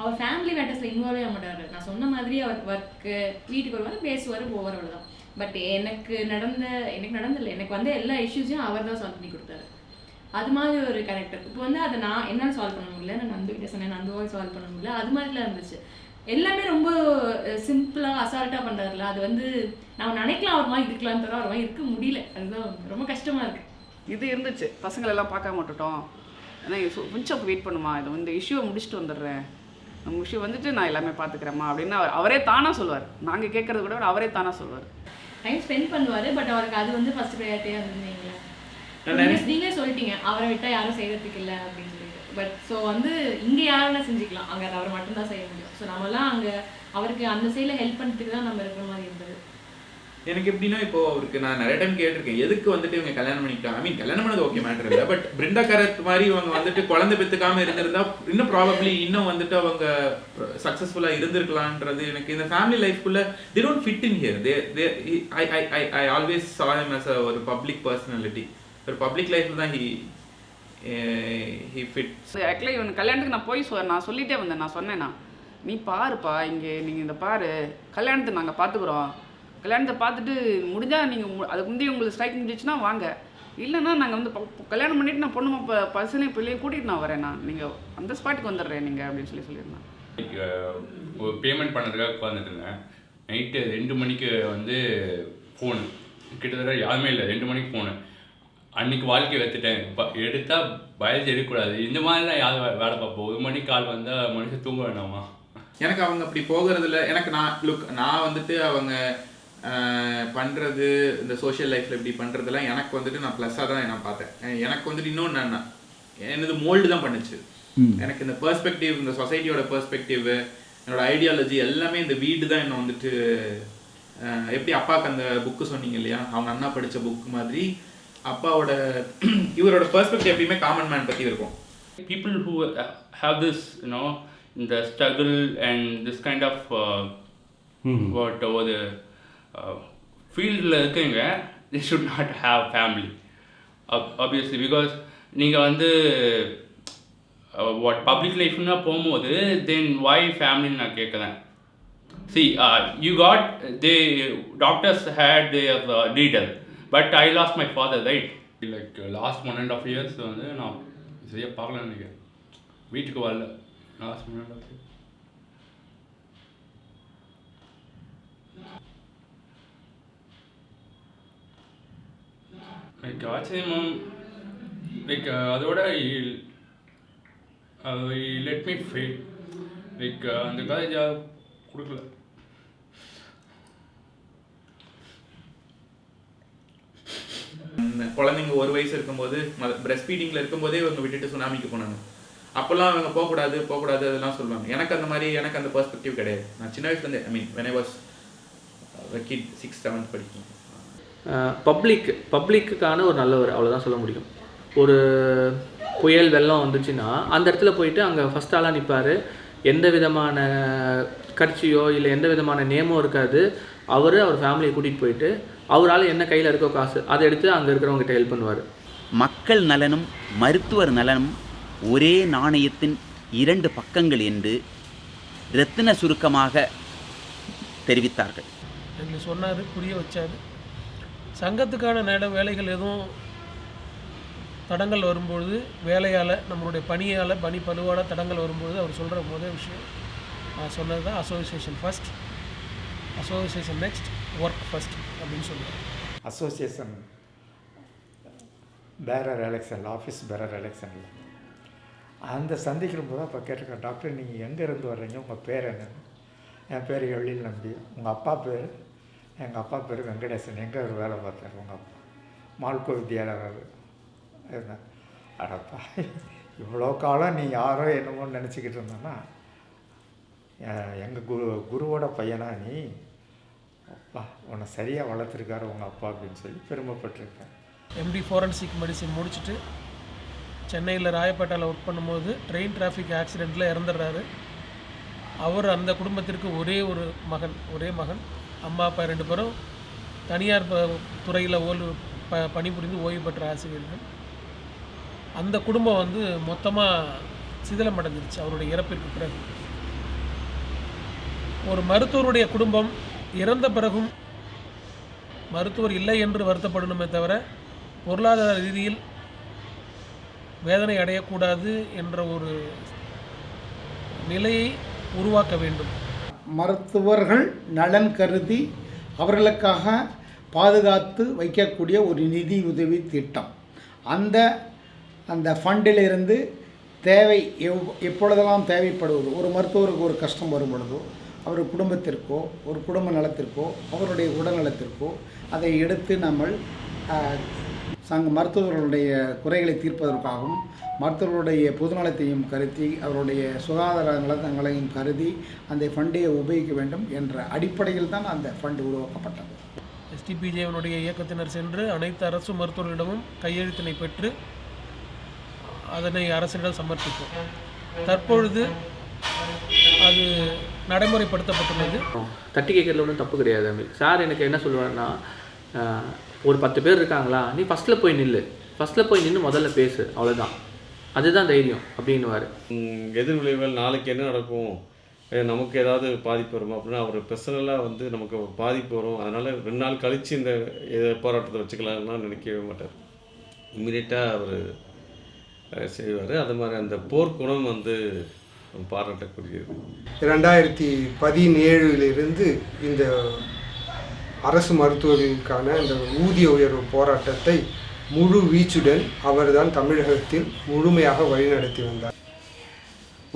அவர் ஃபேமிலி மேட்டர்ஸில் இன்வால்வ் ஆக மாட்டார். நான் சொன்ன மாதிரி அவர் ஒர்க்கு வீட்டுக்கு வருவார், பேசுவார், போவார், அவ்வளோதான். பட் எனக்கு நடந்தில்லை. எனக்கு வந்து எல்லா இஷ்யூஸையும் அவர் தான் சால்வ் பண்ணி கொடுத்தாரு. அது மாதிரி ஒரு கேரக்டர். இப்போ வந்து அதை நான் என்னால் சால்வ் பண்ண முடியல, நான் நந்துக்கிட்ட சொன்னேன், நந்துவாக சால்வ் பண்ண முடியல, அது மாதிரிலாம் இருந்துச்சு. எல்லாமே ரொம்ப சிம்பிளாக அசால்ட்டாக பண்ணுறாருல, அது வந்து நம்ம நினைக்கலாம் அவர் மாதிரி இருக்கலான்னு தவிர அவர் மாதிரி இருக்க முடியல. அதுதான் ரொம்ப கஷ்டமாக இருக்குது. இது இருந்துச்சு, பசங்களெல்லாம் பார்க்க மாட்டோம், ஏன்னா கொஞ்சம் வெயிட் பண்ணுமா, இந்த இஷ்யூவை முடிச்சுட்டு வந்துடுறேன், நம்ம இஷ்யூ வந்துட்டு நான் எல்லாமே பார்த்துக்கிறேம்மா அப்படின்னு அவரே தானாக சொல்லுவார். நாங்கள் கேட்குறது கூட அவரே தானாக சொல்லுவார். டைம் ஸ்பெண்ட் பண்ணுவார். பட் அவருக்கு அது வந்து ஃபர்ஸ்ட் ப்ரையாரிட்டியாக இருந்தீங்களா? நீங்களே சொல்லிட்டீங்க அவரை விட்டால் யாரும் செய்கிறதுக்கு இல்லை அப்படின்னு சொல்லிட்டு. பட் ஸோ வந்து இங்கே யாருன்னா செஞ்சுக்கலாம், அங்கே அதை அவர் மட்டும்தான் செய்ய முடியும். ஸோ நம்மலாம் அங்கே அவருக்கு அந்த சைடில் ஹெல்ப் பண்ணுறதுக்கு தான் நம்ம இருக்கிற மாதிரி இருந்தது. எனக்கு எப்படின்னா இப்போ அவருக்கு நான் நிறைய டைம் கேட்டிருக்கேன், எதுக்கு வந்துட்டு இவங்க கல்யாணம் பண்ணிக்கிட்டாங்க. ஐ மீன் கல்யாணம் பண்ணது ஓகே மேட்டர் இல்லை, பட் பிருந்தா கரத் மாதிரி இவங்க வந்துட்டு குழந்தை பெற்றுக்காமல் இருந்திருந்தா இன்னும் ப்ராபப்ளி இன்னும் வந்துட்டு அவங்க சக்ஸஸ்ஃபுல்லாக இருந்திருக்கலான்றது எனக்கு இந்த family லைஃப்குள்ளே they don't fit in here. I always saw him as ஒரு பப்ளிக் பர்சனாலிட்டி. ஒரு பப்ளிக் லைஃப்பில் தான் he fits. ஆக்சுவலி இவன் கல்யாணத்துக்கு நான் போய் நான் சொல்லிகிட்டே வந்தேன். நான் சொன்னேன்னா, நீ பாருப்பா, இங்கே நீங்கள் இந்த பாரு, கல்யாணத்துக்கு நாங்கள் பார்த்துக்குறோம், கல்யாணத்தை பார்த்துட்டு முடிஞ்சால் நீங்கள் அதுக்கு முந்தைய உங்களுக்கு ஸ்ட்ரைக் முடிஞ்சிச்சுன்னா வாங்க, இல்லைன்னா நாங்கள் வந்து கல்யாணம் பண்ணிவிட்டு நான் பொண்ணு பசங்களையும் பிள்ளையும் கூட்டிகிட்டு நான் வரேன், நீங்கள் அந்த ஸ்பாட்டுக்கு வந்துடுறேன் நீங்கள் அப்படின்னு சொல்லியிருந்தேன். ஒரு பேமெண்ட் பண்ணுறதுக்காக உட்காந்துட்டு இருந்தேன். நைட்டு 2 மணிக்கு வந்து ஃபோனு, கிட்டத்தட்ட யாருமே இல்லை, 2 மணிக்கு ஃபோனு. அன்றைக்கி வாழ்க்கையை எடுத்துட்டேன். எடுத்தால் பயந்து எடுக்கக்கூடாது, இந்த மாதிரிலாம் யாரும் வேலை பார்ப்போம். 1 மணிக்கு கால் வந்தால் மனுஷன் தூங்க வேண்டாமா? எனக்கு அவங்க அப்படி போகிறதுல எனக்கு நான் வந்துட்டு அவங்க பண்ணுறது இந்த சோஷியல் லைஃப்பில் இப்படி பண்ணுறதெல்லாம் எனக்கு வந்துட்டு நான் ப்ளஸ்ஸாக தான் நான் பார்த்தேன். எனக்கு வந்துட்டு இன்னொன்று என்ன, எனது மோல்டு தான் பண்ணுச்சு. எனக்கு இந்த பெர்ஸ்பெக்டிவ், இந்த சொசைட்டியோட பெர்ஸ்பெக்டிவ், என்னோட ஐடியாலஜி எல்லாமே இந்த வீடு தான் என்ன வந்துட்டு எப்படி அப்பாவுக்கு அந்த புக்கு சொன்னீங்க இல்லையா, அவங்க அண்ணா படித்த புக் மாதிரி அப்பாவோட இவரோட பெர்ஸ்பெக்டிவ் எப்பயுமே காமன் மேன் பற்றி இருக்கும். People who have this, the struggle and this kind of whatever the ஃபீல்டில் இருக்கீங்க, they should not have family obviously, because நீங்கள் வந்து பப்ளிக் லைஃப்னா போகும்போது தென் why ஃபேமிலின்னு நான் கேட்குறேன். See, you got doctors had their detail, but I lost my father, right? Like last 1.5 years வந்து நான் சரியாக பார்க்கலன்னு நினைக்கிறேன். வீட்டுக்கு வரல லாஸ்ட் 1.5 years. லைக் ஆச்சரியமும் லைக் அதோட லெட் மீ ஃபெயில். லைக் அந்த காலேஜ் கொடுக்கல. குழந்தைங்க 1 வயசு இருக்கும்போது பிரெஸ்ட் ஃபீடிங்கில் இருக்கும்போதே இவங்க விட்டுட்டு சுனாமிக்கு போனாங்க. அப்போல்லாம் அவங்க போகக்கூடாது அதெல்லாம் சொல்லுவாங்க. எனக்கு அந்த மாதிரி எனக்கு அந்த பெர்ஸ்பெக்டிவ் கிடையாது. நான் சின்ன வயசுலேருந்து when I was a kid 6th 7th படிக்கும். பப்ளிக்குக்கான ஒரு நல்லவர், அவ்வளோதான் சொல்ல முடியும். ஒரு புயல் வெள்ளம் வந்துச்சுன்னா அந்த இடத்துல போயிட்டு அங்கே ஃபஸ்ட் ஆளாக நிற்பார். எந்த விதமான கட்சியோ இல்லை எந்த விதமான நேமோ இருக்காது. அவர் ஃபேமிலியை கூட்டிகிட்டு போயிட்டு அவரால் என்ன கையில் இருக்கோ காசு அதை எடுத்து அங்கே இருக்கிறவங்ககிட்ட ஹெல்ப் பண்ணுவார். மக்கள் நலனும் மருத்துவர் நலனும் ஒரே நாணயத்தின் 2 பக்கங்கள் என்று ரத்தின சுருக்கமாக தெரிவித்தார்கள். எங்களுக்கு சொன்னார், புரிய வச்சார். சங்கத்துக்கான வேலைகள் எதுவும் தடங்கள் வரும்பொழுது, வேலையால் நம்மளுடைய பணியால் பணிப்பழுவால் தடங்கள் வரும்பொழுது அவர் சொல்கிற முதல் விஷயம் நான் சொன்னது தான், association first, association next, work first அப்படின்னு சொல்லுவார். அசோசியேஷன் பேரர் எலெக்ஷனில், ஆஃபீஸ் பேரர் எலெக்ஷனில் அந்த சந்திக்கிற போது அப்போ கேட்டிருக்கேன், டாக்டர் நீங்கள் எங்கேருந்து வர்றீங்க, உங்கள் பேர் என்ன? என் பேர் எழில் நம்பி. உங்கள் அப்பா பேர்? எங்கள் அப்பா பேர் வெங்கடேசன். எங்கே ஒரு வேலை பார்த்தார் உங்கள் அப்பா? மால்கோ வித்யாலயர் இருந்தேன். அடப்பா, இவ்வளோ காலம் நீ யாரோ என்னமோ நினச்சிக்கிட்டு இருந்தேன்னா எங்கள் குருவோட பையனா நீ? அப்பா, உன்னை சரியாக வளர்த்துருக்காரு உங்கள் அப்பா அப்படின்னு சொல்லி பெருமைப்பட்டிருக்கேன். எம்டி ஃபோரன்சிக் மெடிசின் முடிச்சுட்டு சென்னையில் ராயப்பேட்டாவில் ஒர்க் பண்ணும்போது ட்ரெயின் டிராஃபிக் ஆக்சிடெண்ட்டில் இறந்துடுறாரு. அவர் அந்த குடும்பத்திற்கு ஒரே மகன். அம்மா அப்பா 2 பேரும் தனியார் துறையில் பணிபுரிந்து ஓய்வு பெற்ற ஆசிரியர்கள். அந்த குடும்பம் வந்து மொத்தமாக சிதிலமடைஞ்சிருச்சு அவருடைய இறப்பிற்கு பிறகு. ஒரு மருத்துவருடைய குடும்பம் இறந்த பிறகும் மருத்துவர் இல்லை என்று வருத்தப்படணுமே தவிர பொருளாதார ரீதியில் வேதனை அடையக்கூடாது என்ற ஒரு நிலையை உருவாக்க வேண்டும். மருத்துவர்கள் நலன் கருதி அவர்களுக்காக பாதுகாத்து வைக்கக்கூடிய ஒரு நிதி உதவி திட்டம். அந்த ஃபண்டிலிருந்து எப்பொழுதெல்லாம் தேவைப்படுவது, ஒரு மருத்துவருக்கு ஒரு கஷ்டம் வரும் பொழுதோ, அவர் குடும்பத்திற்கோ ஒரு குடும்ப நலத்திற்கோ அவருடைய உடல்நலத்திற்கோ அதை எடுத்து நம்ம மருத்துவர்களுடைய குறைகளை தீர்ப்பதற்காகவும் மருத்துவர்களுடைய பொதுநலத்தையும் கருதி அவருடைய சுகாதார நலங்களையும் கருதி அந்த ஃபண்டை உபயோகிக்க வேண்டும் என்ற அடிப்படையில் தான் அந்த ஃபண்டு உருவாக்கப்பட்டது. எஸ்டிபிஜேவனுடைய இயக்கத்தினர் சென்று அனைத்து அரசு மருத்துவர்களிடமும் கையெழுத்தினை பெற்று அதனை அரசிடம் சமர்ப்பித்தோம். தற்பொழுது அது நடைமுறைப்படுத்தப்பட்டுள்ளது. தட்டி கேட்கறதுல ஒன்றும் தப்பு கிடையாது. சார் எனக்கு என்ன சொல்லுவார்னா, ஒரு 10 பேர் இருக்காங்களா, நீ ஃபஸ்ட்டில் போய் நின்று முதல்ல பேசு, அவ்வளோதான், அதுதான் தைரியம் அப்படின்னுவார். எதிர்விளைவுகள் நாளைக்கு என்ன நடக்கும், நமக்கு ஏதாவது பாதிப்பு வருமா அப்படின்னா அவர் பர்சனலாக வந்து நமக்கு பாதிப்பு வரும், அதனால் 2 நாள் கழித்து இந்த போராட்டத்தை வச்சுக்கலாம்னா நினைக்கவே மாட்டார். இம்மிடியட்டாக அவர் செய்வார். அது மாதிரி அந்த போர்க்குணம் வந்து பாராட்டக்கூடியது. 2017 இந்த அரசு மருத்துவர்களுக்கான இந்த ஊதிய உயர்வு போராட்டத்தை முழு வீச்சுடன் அவர்தான் தமிழகத்தில் முழுமையாக வழிநடத்தி வந்தார்.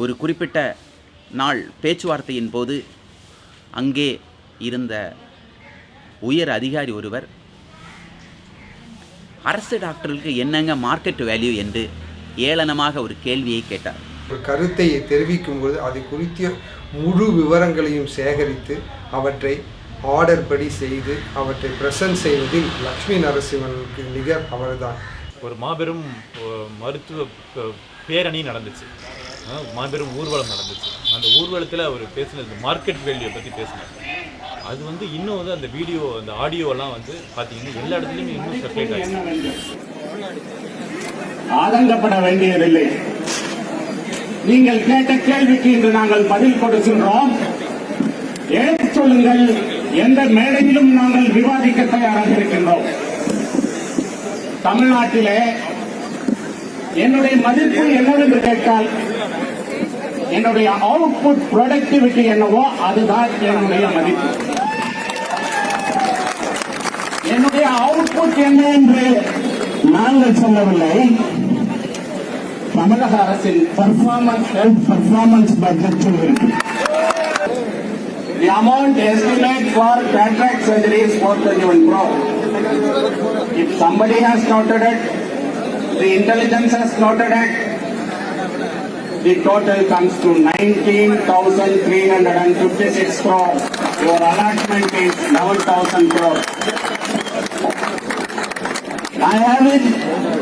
ஒரு குறிப்பிட்ட நாள் பேச்சுவார்த்தையின் போது அங்கே இருந்த உயர் அதிகாரி ஒருவர் அரசு டாக்டர்களுக்கு என்னங்க மார்க்கெட் வேல்யூ என்று ஏளனமாக ஒரு கேள்வியை கேட்டார். ஒரு கருத்தை தெரிவிக்கும்போது அது குறித்த முழு விவரங்களையும் சேகரித்து அவற்றை ஆர்டர் படி செய்து அவற்றை ப்ரெசன்ட் செய்வதில் லக்ஷ்மி நரசிம்மனுக்கு நிகர் அவர்தான். ஒரு மாபெரும் மருத்துவ பேரணி நடந்துச்சு, மாபெரும் ஊர்வலம் நடந்துச்சு. அந்த ஊர்வலத்தில் அவர் பேசினது மார்க்கெட் வேல்யூவை பற்றி பேசினார். அது வந்து இன்னும் வந்து அந்த வீடியோ அந்த ஆடியோலாம் வந்து பார்த்தீங்கன்னா எல்லா இடத்துலையும் இன்னும் சர்க்குலேட் ஆகிடுச்சு. ஆதங்கப்பட வேண்டியதில்லை. நீங்கள் கேட்ட கேள்விக்கு இன்று நாங்கள் பதில் கொடுக்கின்றோம். எடுத்துச் சொல்லுங்கள், எந்த மேடையிலும் நாங்கள் விவாதிக்க தயாராக இருக்கின்றோம். தமிழ்நாட்டிலே என்னுடைய மதிப்பு என்னவென்று கேட்டால் என்னுடைய அவுட்புட் ப்ரொடக்டிவிட்டி என்னவோ அதுதான் என்னுடைய மதிப்பு. என்னுடைய அவுட்புட் என்ன என்று நாங்கள் சொல்லவில்லை, தமிழக அரசின் பெர்ஃபார்மன்ஸ் ஹெல்த் பெர்ஃபார்மன்ஸ் பட்ஜெட் சொல்கிறது. The amount estimate for cataract surgery is 421 crore. If somebody has noted it, the intelligence has noted it, the total comes to 19,356 crore. Your allotment is 11,000 crore. I have it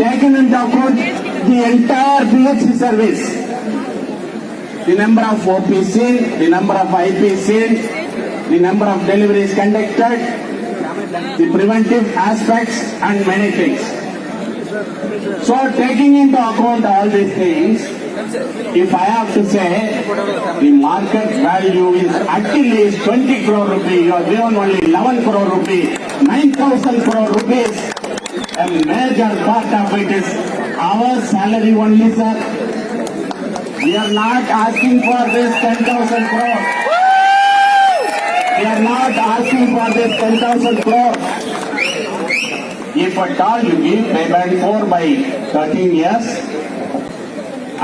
taken into account the entire PHC service. The number of OPC, the number of IPC, the number of deliveries conducted, the preventive aspects and many things. So taking into account all these things, if I have to say the market value is at least 20 crore rupees, you are given only 11 crore rupees, 9,000 crore rupees, a major part of it is our salary only, sir. We are not asking for this 10,000 crore. We are not asking for this 10,000 crore. If at all you give payment 4 by 13 years,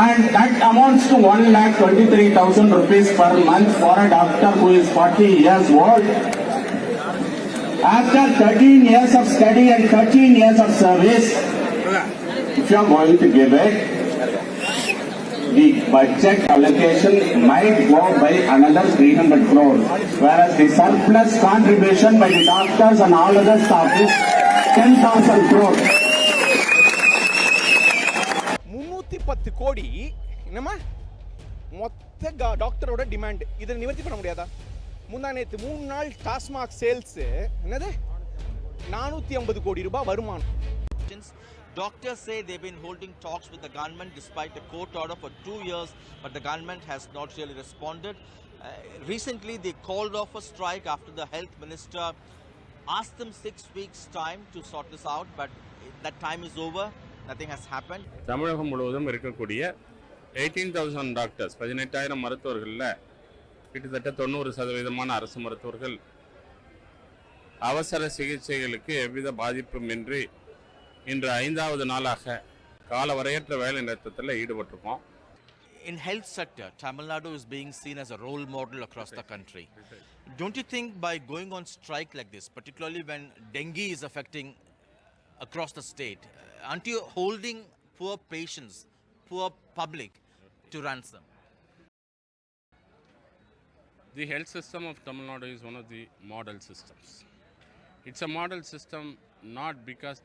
and that amounts to 1,23,000 rupees per month for a doctor who is 40 years old. After 13 years of study and 13 years of service, if you are going to give it, the budget allocation might go by another 300 crore, whereas the surplus contribution by the doctors and all other staff is 10,000 crore. 310 கோடி என்னம்மா மொத்த டாக்டரோட டிமாண்ட் இதை நிவர்த்தி பண்ண முடியாதா? முந்தானேத்து 3 நாள் டாஸ்மாக் சேல்ஸ் என்னது 450 கோடி ரூபாய் வருமானம். Doctors say they've been holding talks with the government despite a court order for 2 years, but the government has not really responded. Recently, they called off a strike after the health minister asked them 6 weeks' time to sort this out, but that time is over. Nothing has happened. தமிழகம் முழுவதும் இருக்கக்கூடிய 18,000 டாக்டர்ஸ் 18,000 மருத்துவர்களில் கிட்டத்தட்ட 90% அரசு மருத்துவர்கள் அவசர சிகிச்சைகளுக்கு எவ்வித பாதிப்புமின்றி இன்று 5வது நாளாக காலவரையற்ற வேலை நிறுத்தத்தில் ஈடுபட்டிருக்கோம். In health sector, Tamil Nadu is being seen as a role model across the country. Don't you think by going on strike like this, particularly when dengue is affecting across the state, aren't you holding poor patients, poor public to ransom? The health system of Tamil Nadu is one of the model systems. It's a model system not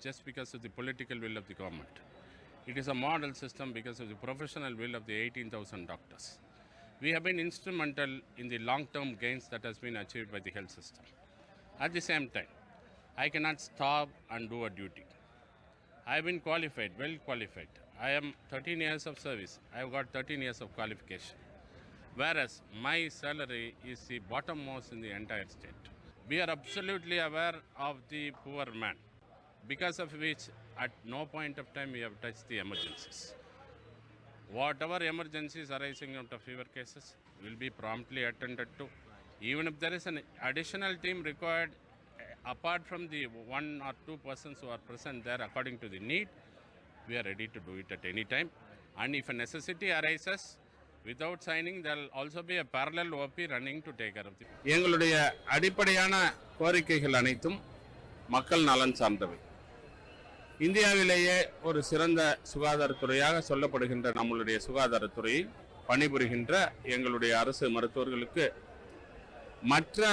just because of the political will of the government. It is a model system because of the professional will of the 18,000 doctors. We have been instrumental in the long-term gains that has been achieved by the health system. At the same time, I cannot stop and do a duty. I have been qualified, well qualified. I am 13 years of service. I have got 13 years of qualification. whereas my salary is the bottommost in the entire state. We are absolutely aware of the poor man, because of which at no point of time we have touched the emergencies. Whatever emergencies arising out of fever cases will be promptly attended to. Even if there is an additional team required, apart from the 1 or 2 persons who are present there according to the need, we are ready to do it at any time. And if a necessity arises, without signing, there will also be a parallel OP running to take care of the. எங்களுடைய அடிப்படையான கோரிக்கைகள் அனைத்தும் மக்கள் நலன் சார்ந்தவை. இந்தியாவிலேயே ஒரு சிறந்த சுகாதாரத்துறையாக சொல்லப்படுகின்ற நம்மளுடைய சுகாதாரத்துறையை பணிபுரிகின்ற எங்களுடைய அரசு மருத்துவர்களுக்கு மற்ற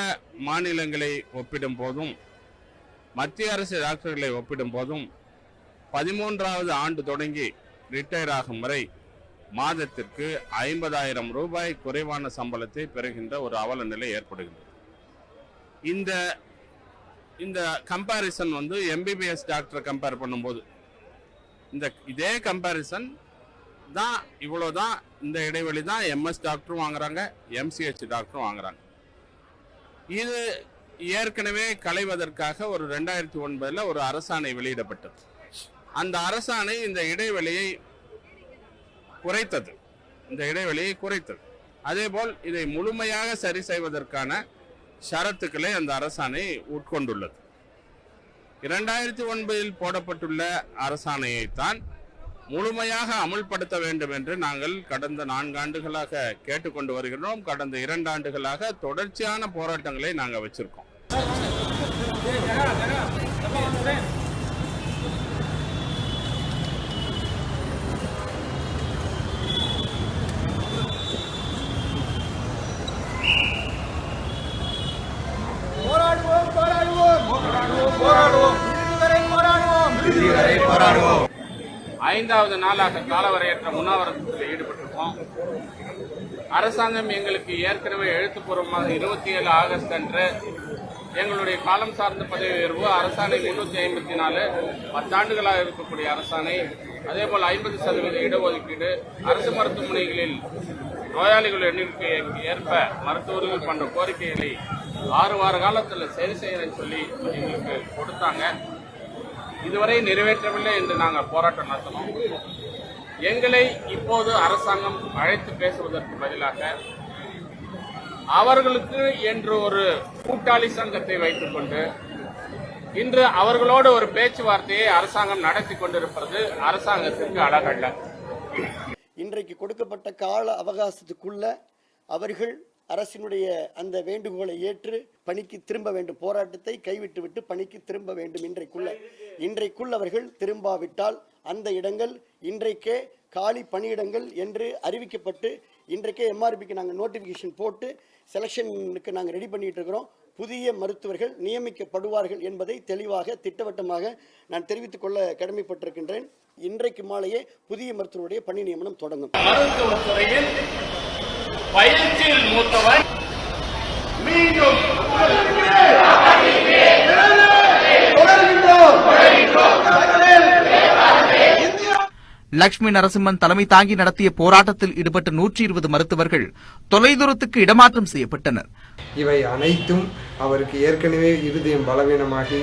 மாநிலங்களை ஒப்பிடும் போதும் மத்திய அரசு டாக்டர்களை ஒப்பிடும் போதும் 13வது ஆண்டு தொடங்கி ரிட்டையர் ஆகும் வரை மாதத்திற்கு 50,000 ரூபாய் குறைவான சம்பளத்தை பெறுகின்ற ஒரு அவல நிலை ஏற்படுகின்றது. இந்த கம்பேரிசன் வந்து எம்பிபிஎஸ் டாக்டரை கம்பேர் பண்ணும்போது இதே கம்பேரிசன் தான், இவ்வளோதான், இந்த இடைவெளி தான் எம்எஸ் டாக்டரும் வாங்குறாங்க, எம்சிஹெச் டாக்டரும் வாங்குறாங்க. இது ஏற்கனவே களைவதற்காக ஒரு 2009 ஒரு அரசாணை வெளியிடப்பட்டது. அந்த அரசாணை இந்த இடைவெளியை குறைத்தது. அதேபோல் இதை முழுமையாக சரி செய்வதற்கான ஷரத்துக்களை அந்த அரசாணை உட்கொண்டுள்ளது. 2009 போடப்பட்டுள்ள அரசாணையைத்தான் முழுமையாக அமுல்படுத்த வேண்டும் என்று நாங்கள் கடந்த 4 ஆண்டுகளாக கேட்டுக்கொண்டு வருகிறோம். கடந்த 2 ஆண்டுகளாக தொடர்ச்சியான போராட்டங்களை நாங்கள் வச்சிருக்கோம். போராடுவோம். 5வது நாளாக காலவரையற்ற உண்ணாவிரதத்தில் ஈடுபட்டிருக்கோம். அரசாங்கம் எங்களுக்கு ஏற்கனவே எழுத்துப்பூர்வமாக 27 ஆகஸ்ட் அன்று எங்களுடைய காலம் சார்ந்த பதவி உயர்வு அரசாணை 354 10 ஆண்டுகளாக இருக்கக்கூடிய அரசாணை, அதேபோல் 50% இடஒதுக்கீடு, அரசு மருத்துவமனைகளில் நோயாளிகள் எண்ணிக்கைக்கு ஏற்ப மருத்துவர்கள் போன்ற கோரிக்கைகளை 6 வார காலத்தில் சரி செய்யணும்னு சொல்லி எங்களுக்கு கொடுத்தாங்க. இதுவரை நிறைவேற்றவில்லை என்று நாங்கள் போராட்டம் நடத்தினோம். எங்களை இப்போது அரசாங்கம் அழைத்து பேசுவதற்கு பதிலாக அவர்களுக்கு என்று ஒரு கூட்டாளி சங்கத்தை வைத்துக் கொண்டு இன்று அவர்களோடு ஒரு பேச்சுவார்த்தையை அரசாங்கம் நடத்தி கொண்டிருப்பது அரசாங்கத்திற்கு அழகல்ல. இன்றைக்கு கொடுக்கப்பட்ட கால அவகாசத்துக்குள்ள அவர்கள் அரசினுடைய அந்த வேண்டுகோளை ஏற்று பணிக்கு திரும்ப வேண்டும், போராட்டத்தை கைவிட்டுவிட்டு பணிக்கு திரும்ப வேண்டும். இன்றைக்குள் அவர்கள் திரும்பாவிட்டால் அந்த இடங்கள் இன்றைக்கே காலி பணியிடங்கள் என்று அறிவிக்கப்பட்டு இன்றைக்கே எம்ஆர்பிக்கு நாங்கள் நோட்டிஃபிகேஷன் போட்டு செலெக்ஷனுக்கு நாங்கள் ரெடி பண்ணிட்டு இருக்கிறோம். புதிய மருத்துவர்கள் நியமிக்கப்படுவார்கள் என்பதை தெளிவாக திட்டவட்டமாக நான் தெரிவித்துக் கொள்ள கடமைப்பட்டிருக்கின்றேன். இன்றைக்கு மாலையே புதிய மருத்துவருடைய பணி நியமனம் தொடங்கும். மருத்துவத்துறையில் பயிற்சியில் மூத்தவர் மீண்டும் லட்சுமி நரசிம்மன் தலைமை தாங்கி நடத்திய போராட்டத்தில் ஈடுபட்ட 120 மருத்துவர்கள் தொலைதூரத்துக்கு இடமாற்றம் செய்யப்பட்டனர். இவை அனைத்தும் அவருக்கு ஏற்கனவே இருதயம் பலவீனமாகி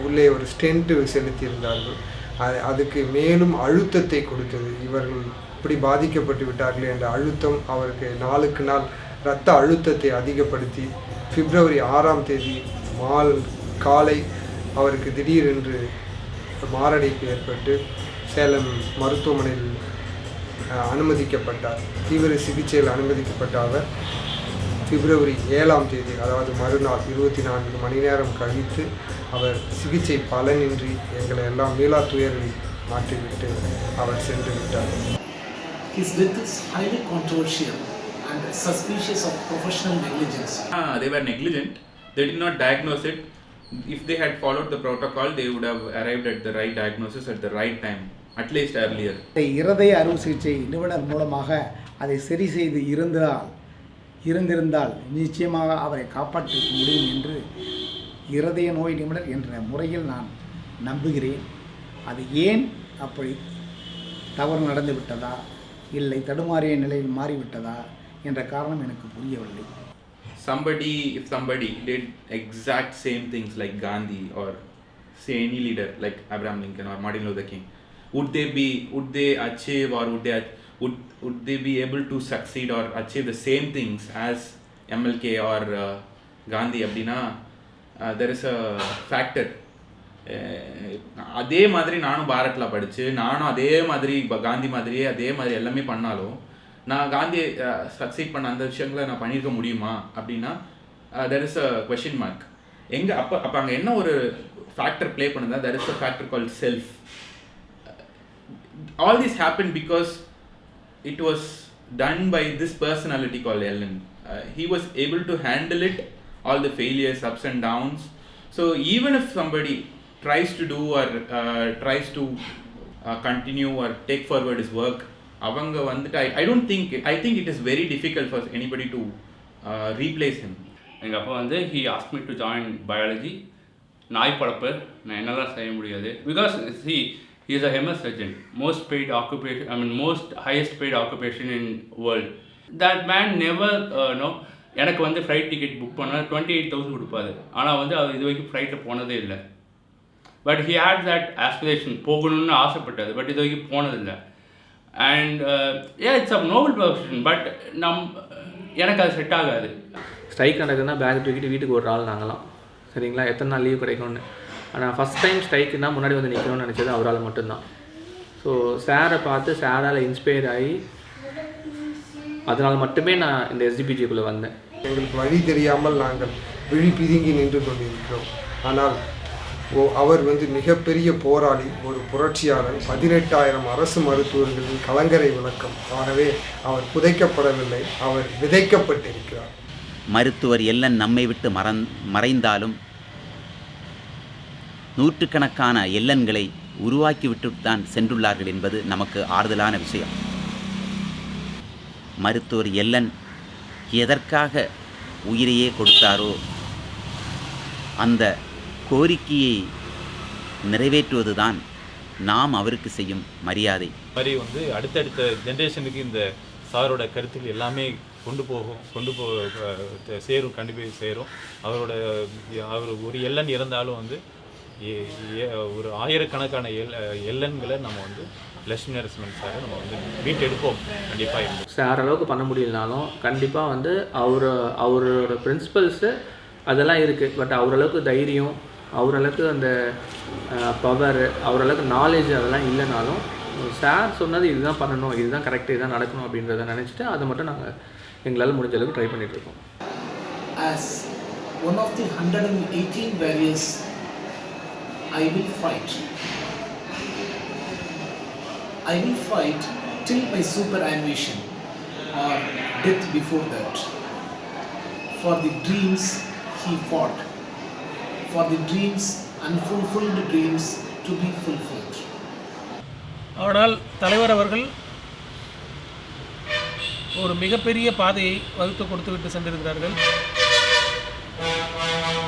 உள்ளே ஒரு ஸ்டென்ட் செலுத்தியிருந்தார்கள். அதுக்கு மேலும் அழுத்தத்தை கொடுத்தது. இவர்கள் இப்படி பாதிக்கப்பட்டு விட்டார்கள் என்ற அழுத்தம் அவருக்கு நாளுக்கு நாள் இரத்த அழுத்தத்தை அதிகப்படுத்தி பிப்ரவரி 6ஆம் தேதி காலை அவருக்கு திடீரென்று மாரடைப்பு ஏற்பட்டு சேலம் மருத்துவமனையில் அனுமதிக்கப்பட்டார். தீவிர சிகிச்சையில் அனுமதிக்கப்பட்ட அவர் பிப்ரவரி 7ஆம் தேதி, அதாவது மறுநாள் 24 மணி நேரம் கழித்து அவர் சிகிச்சை பலனின்றி எங்களை எல்லாம் மீளா துயரில் மாற்றிவிட்டு அவர் சென்று விட்டார். His death is highly controversial and suspicious of professional negligence. They were negligent. They did not diagnose it. If they had followed the protocol, they would have arrived at the right diagnosis at the right time, at least earlier. இருதய அறுவை சிகிச்சை நிபுணர் மூலமாக அதை சரி செய்து இருந்திருந்தால் நிச்சயமாக அவரை காப்பாற்ற முடியும் என்று இருதய நோய் நிபுணர் என்ற முறையில் நான் நம்புகிறேன். அது ஏன் அப்படி தவறு நடந்து விட்டதா, இல்லை தடுமாறிய நிலையில் மாறிவிட்டதா என்ற காரணம் எனக்கு புரியவில்லை. If somebody did exact same things like Gandhi or say any leader like Abraham Lincoln or Martin Luther King, would they achieve or would they be able to succeed or achieve the same things as MLK or Gandhi? அப்படின்னா there is a factor. அதே மாதிரி நானும் பாரத்ல படித்து நானும் அதே மாதிரி காந்தி மாதிரியே அதே மாதிரி எல்லாமே பண்ணாலும் நான் காந்தியை சக்சீட் பண்ண அந்த விஷயங்களை நான் பண்ணியிருக்க முடியுமா அப்படின்னா there is a question mark. அப்போ அங்கே என்ன ஒரு ஃபேக்டர் ப்ளே பண்ணுதா, there is a factor called self. All this happen because it was done by this personality called Ellen. He was able to handle it, all the failures, ups and downs. So even if somebody tries to do or tries to continue or take forward his work, avanga vandita I think it is very difficult for anybody to replace him. எங்கள் அப்பா வந்து he asked me to join biology. நாய் பழப்பு நான் என்னெல்லாம் செய்ய முடியாது. Because see, he is a MS surgeon, most paid occupation, most highest paid occupation in world. That man never எனக்கு வந்து ஃப்ளைட் டிக்கெட் புக் பண்ணால் 28,000 கொடுப்பாரு. ஆனால் வந்து அவர் இது வரைக்கும் ஃப்ளைட்டில் போனதே இல்லை. But he had that aspiration, போகணும்னு ஆசைப்பட்டது, பட் இது வரைக்கும் போனதில்லை. And it's a noble profession, but எனக்கு அது செட் ஆகாது. ஸ்ட்ரைக் நடக்குதுன்னா பேக் தூக்கிட்டு வீட்டுக்கு ஒரு ஆள் நாங்களாம், சரிங்களா, எத்தனை நாள் லீவ் கிடைக்கும்னு. ஆனால் ஃபஸ்ட் டைம் ஸ்ட்ரைக்குன்னா முன்னாடி வந்து நிற்கணும்னு நினச்சது அவரால் மட்டும்தான். ஸோ சாரை பார்த்து சாரால் இன்ஸ்பயர் ஆகி அதனால் மட்டுமே நான் இந்த எஸ்டிபிஜிக்குள்ளே வந்தேன். எங்களுக்கு வழி தெரியாமல் நாங்கள் விழி பிதுங்கி நின்று கொண்டிருக்கிறோம். ஆனால் அவர் மிகப்பெரிய போராளி, ஒரு புரட்சியாளர், 18,000 அரசு மருத்துவர்களின் கலங்கரை விளக்கம். ஆகவே அவர் புதைக்கப்படவில்லை, அவர் விதைக்கப்பட்டிருக்கிறார். மருத்துவர் எல்லன் நம்மை விட்டு மறைந்தாலும் நூற்றுக்கணக்கான எல்லன்களை உருவாக்கிவிட்டுத்தான் சென்றுள்ளார்கள் என்பது நமக்கு ஆறுதலான விஷயம். மருத்துவர் எல்லன் எதற்காக உயிரையே கொடுத்தாரோ அந்த கோரிக்கையை நிறைவேற்றுவதுதான் நாம் அவருக்கு செய்யும் மரியாதை. மாதிரி அடுத்தடுத்த ஜென்ரேஷனுக்கு இந்த சாரோட கருத்துக்கள் எல்லாமே சேரும், கண்டிப்பாக சேரும். அவர் ஒரு எல்லன் இறந்தாலும் ஒரு ஆயிரக்கணக்கான எல்லன்களை நம்ம லட்சுமி நரசிம்மன் சாரை நம்ம மீட்டெடுப்போம் கண்டிப்பாக. சார் அளவுக்கு பண்ண முடியலனாலும் கண்டிப்பாக அவரோட பிரின்சிபல்ஸு அதெல்லாம் இருக்குது. பட் அவரளவுக்கு தைரியம், அவரளவுக்கு அந்த பவர், அவரளவுக்கு நாலேஜ் அதெல்லாம் இல்லைனாலும் சார் சொன்னது இதுதான் பண்ணணும், இதுதான் கரெக்டு, இதுதான் நடக்கணும் அப்படின்றத நினச்சிட்டு அதை மட்டும் நாங்கள் எங்களால் முடிஞ்ச அளவுக்கு ட்ரை பண்ணிகிட்ருக்கோம். As one of the 118 warriors, I will fight. I will fight till my superannuation or death before that. For the dreams he fought, for the dreams, unfulfilled dreams to be fulfilled. ஆனால் தலைவர் அவர்கள் ஒரு மிகப்பெரிய பாதையை வகுத்து கொடுத்துவிட்டு சென்றிருக்கிறார்கள்.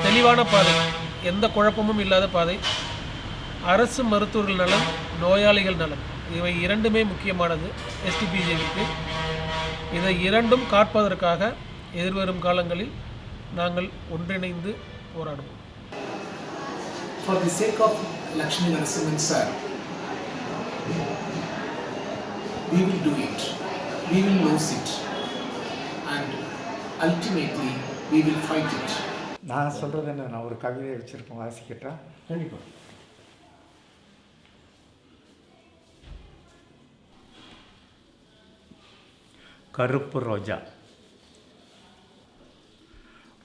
தெளிவான பாதை, எந்த குழப்பமும் இல்லாத பாதை. அரசு மருத்துவர்கள் நலன், நோயாளிகள் நலன், இவை இரண்டுமே முக்கியமானது எஸ்டிபிஜேக்கு. இதை இரண்டும் காப்பதற்காக எதிர்வரும் காலங்களில் நாங்கள் ஒன்றிணைந்து போராடுவோம். For the sake of Lakshmi Narasimhan sir, we will do it. We will lose it. And ultimately, we will fight it. நான் சொல்கிறது என்ன, நான் ஒரு கவிதை வச்சுருக்கேன், வாசிக்கிட்டா? கண்டிப்பாக. கருப்பு ரோஜா.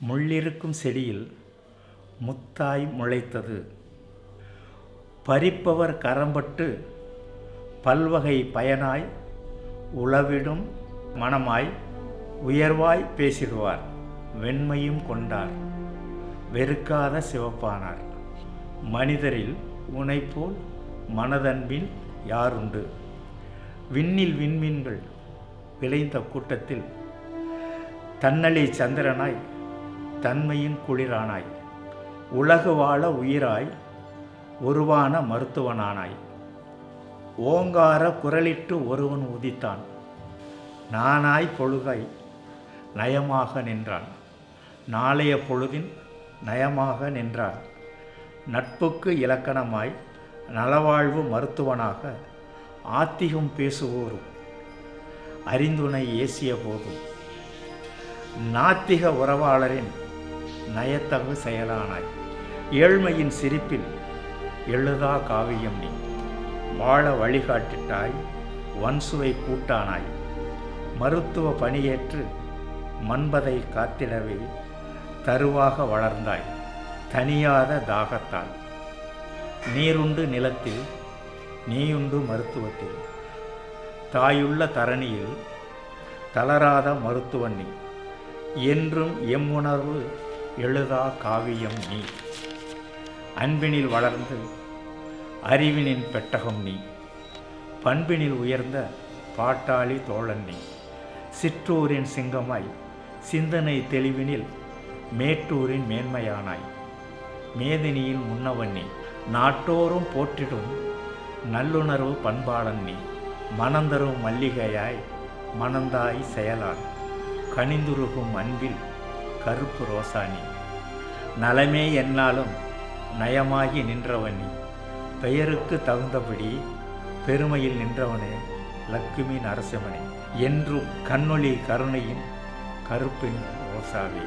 முள்ளிருக்கும் செடியில் முத்தாய் முளைத்தது, பறிப்பவர் கரம்பட்டு பல்வகை பயனாய் உளவிடும் மனமாய் உயர்வாய் பேசிடுவார், வெண்மையும் கொண்டார், வெறுக்காத சிவப்பானார். மனிதரில் உனைப்போல் மனதன்பில் யாருண்டு? விண்ணில் விண்மீன்கள் விளைந்த கூட்டத்தில் தன்னலே சந்திரனாய் தன்மையின் குளிரானாய், உலகு வாழ உயிராய் உருவான மருத்துவனானாய். ஓங்கார குரலிட்டு ஒருவன் உதித்தான், நானாய் பொழுதாய் நயமாக நின்றாள். நாளைய பொழுதின் நயமாக நின்றாள். நட்புக்கு இலக்கணமாய் நலவாழ்வு மருத்துவனாக ஆத்திகம் பேசுவோரும் அறிந்துணை ஏசிய போதும் நாத்திக உறவாளரின் நயத்தகு செயலானாய். ஏழ்மையின் சிரிப்பில் எழுதா காவியம் நீ. வாழ வழிகாட்டிட்டாய், வன்சுவை கூட்டானாய். மருத்துவ பணியேற்று மன்பதை காத்திடவே தருவாக வளர்ந்தாய். தனியாத தாகத்தால் நீருண்டு நிலத்தில், நீயுண்டு மருத்துவத்தில். தாயுள்ள தரணியில் தளராத மருத்துவன் நீ. என்றும் எம்முணர்வு எழுதா காவியம் நீ. அன்பினில் வளர்ந்து அறிவினின் பெட்டகம் நீ. பண்பினில் உயர்ந்த பாட்டாளி தோழன் நீ. சிற்றூரின் சிங்கமாய் சிந்தனை தெளிவினில் மேட்டூரின் மேன்மையானாய். மேதினியின் முன்னவன் நீ. நாட்டோறும் போற்றிடும் நல்லுணர்வு பண்பாளன் நீ. மனந்தரும் மல்லிகையாய் மணந்தாய் செயலான். கனிந்துருகும் அன்பில் கருப்பு ரோசானி. நலமே என்னாலும் நயமாகி நின்றவன் நீ. பெயருக்கு தகுந்தபடி பெருமையில் நின்றவனே லக்குமி நரசிம்மனே. என்றும் கண்ணொளி கருணையின் கருப்பின் ரோசாவே.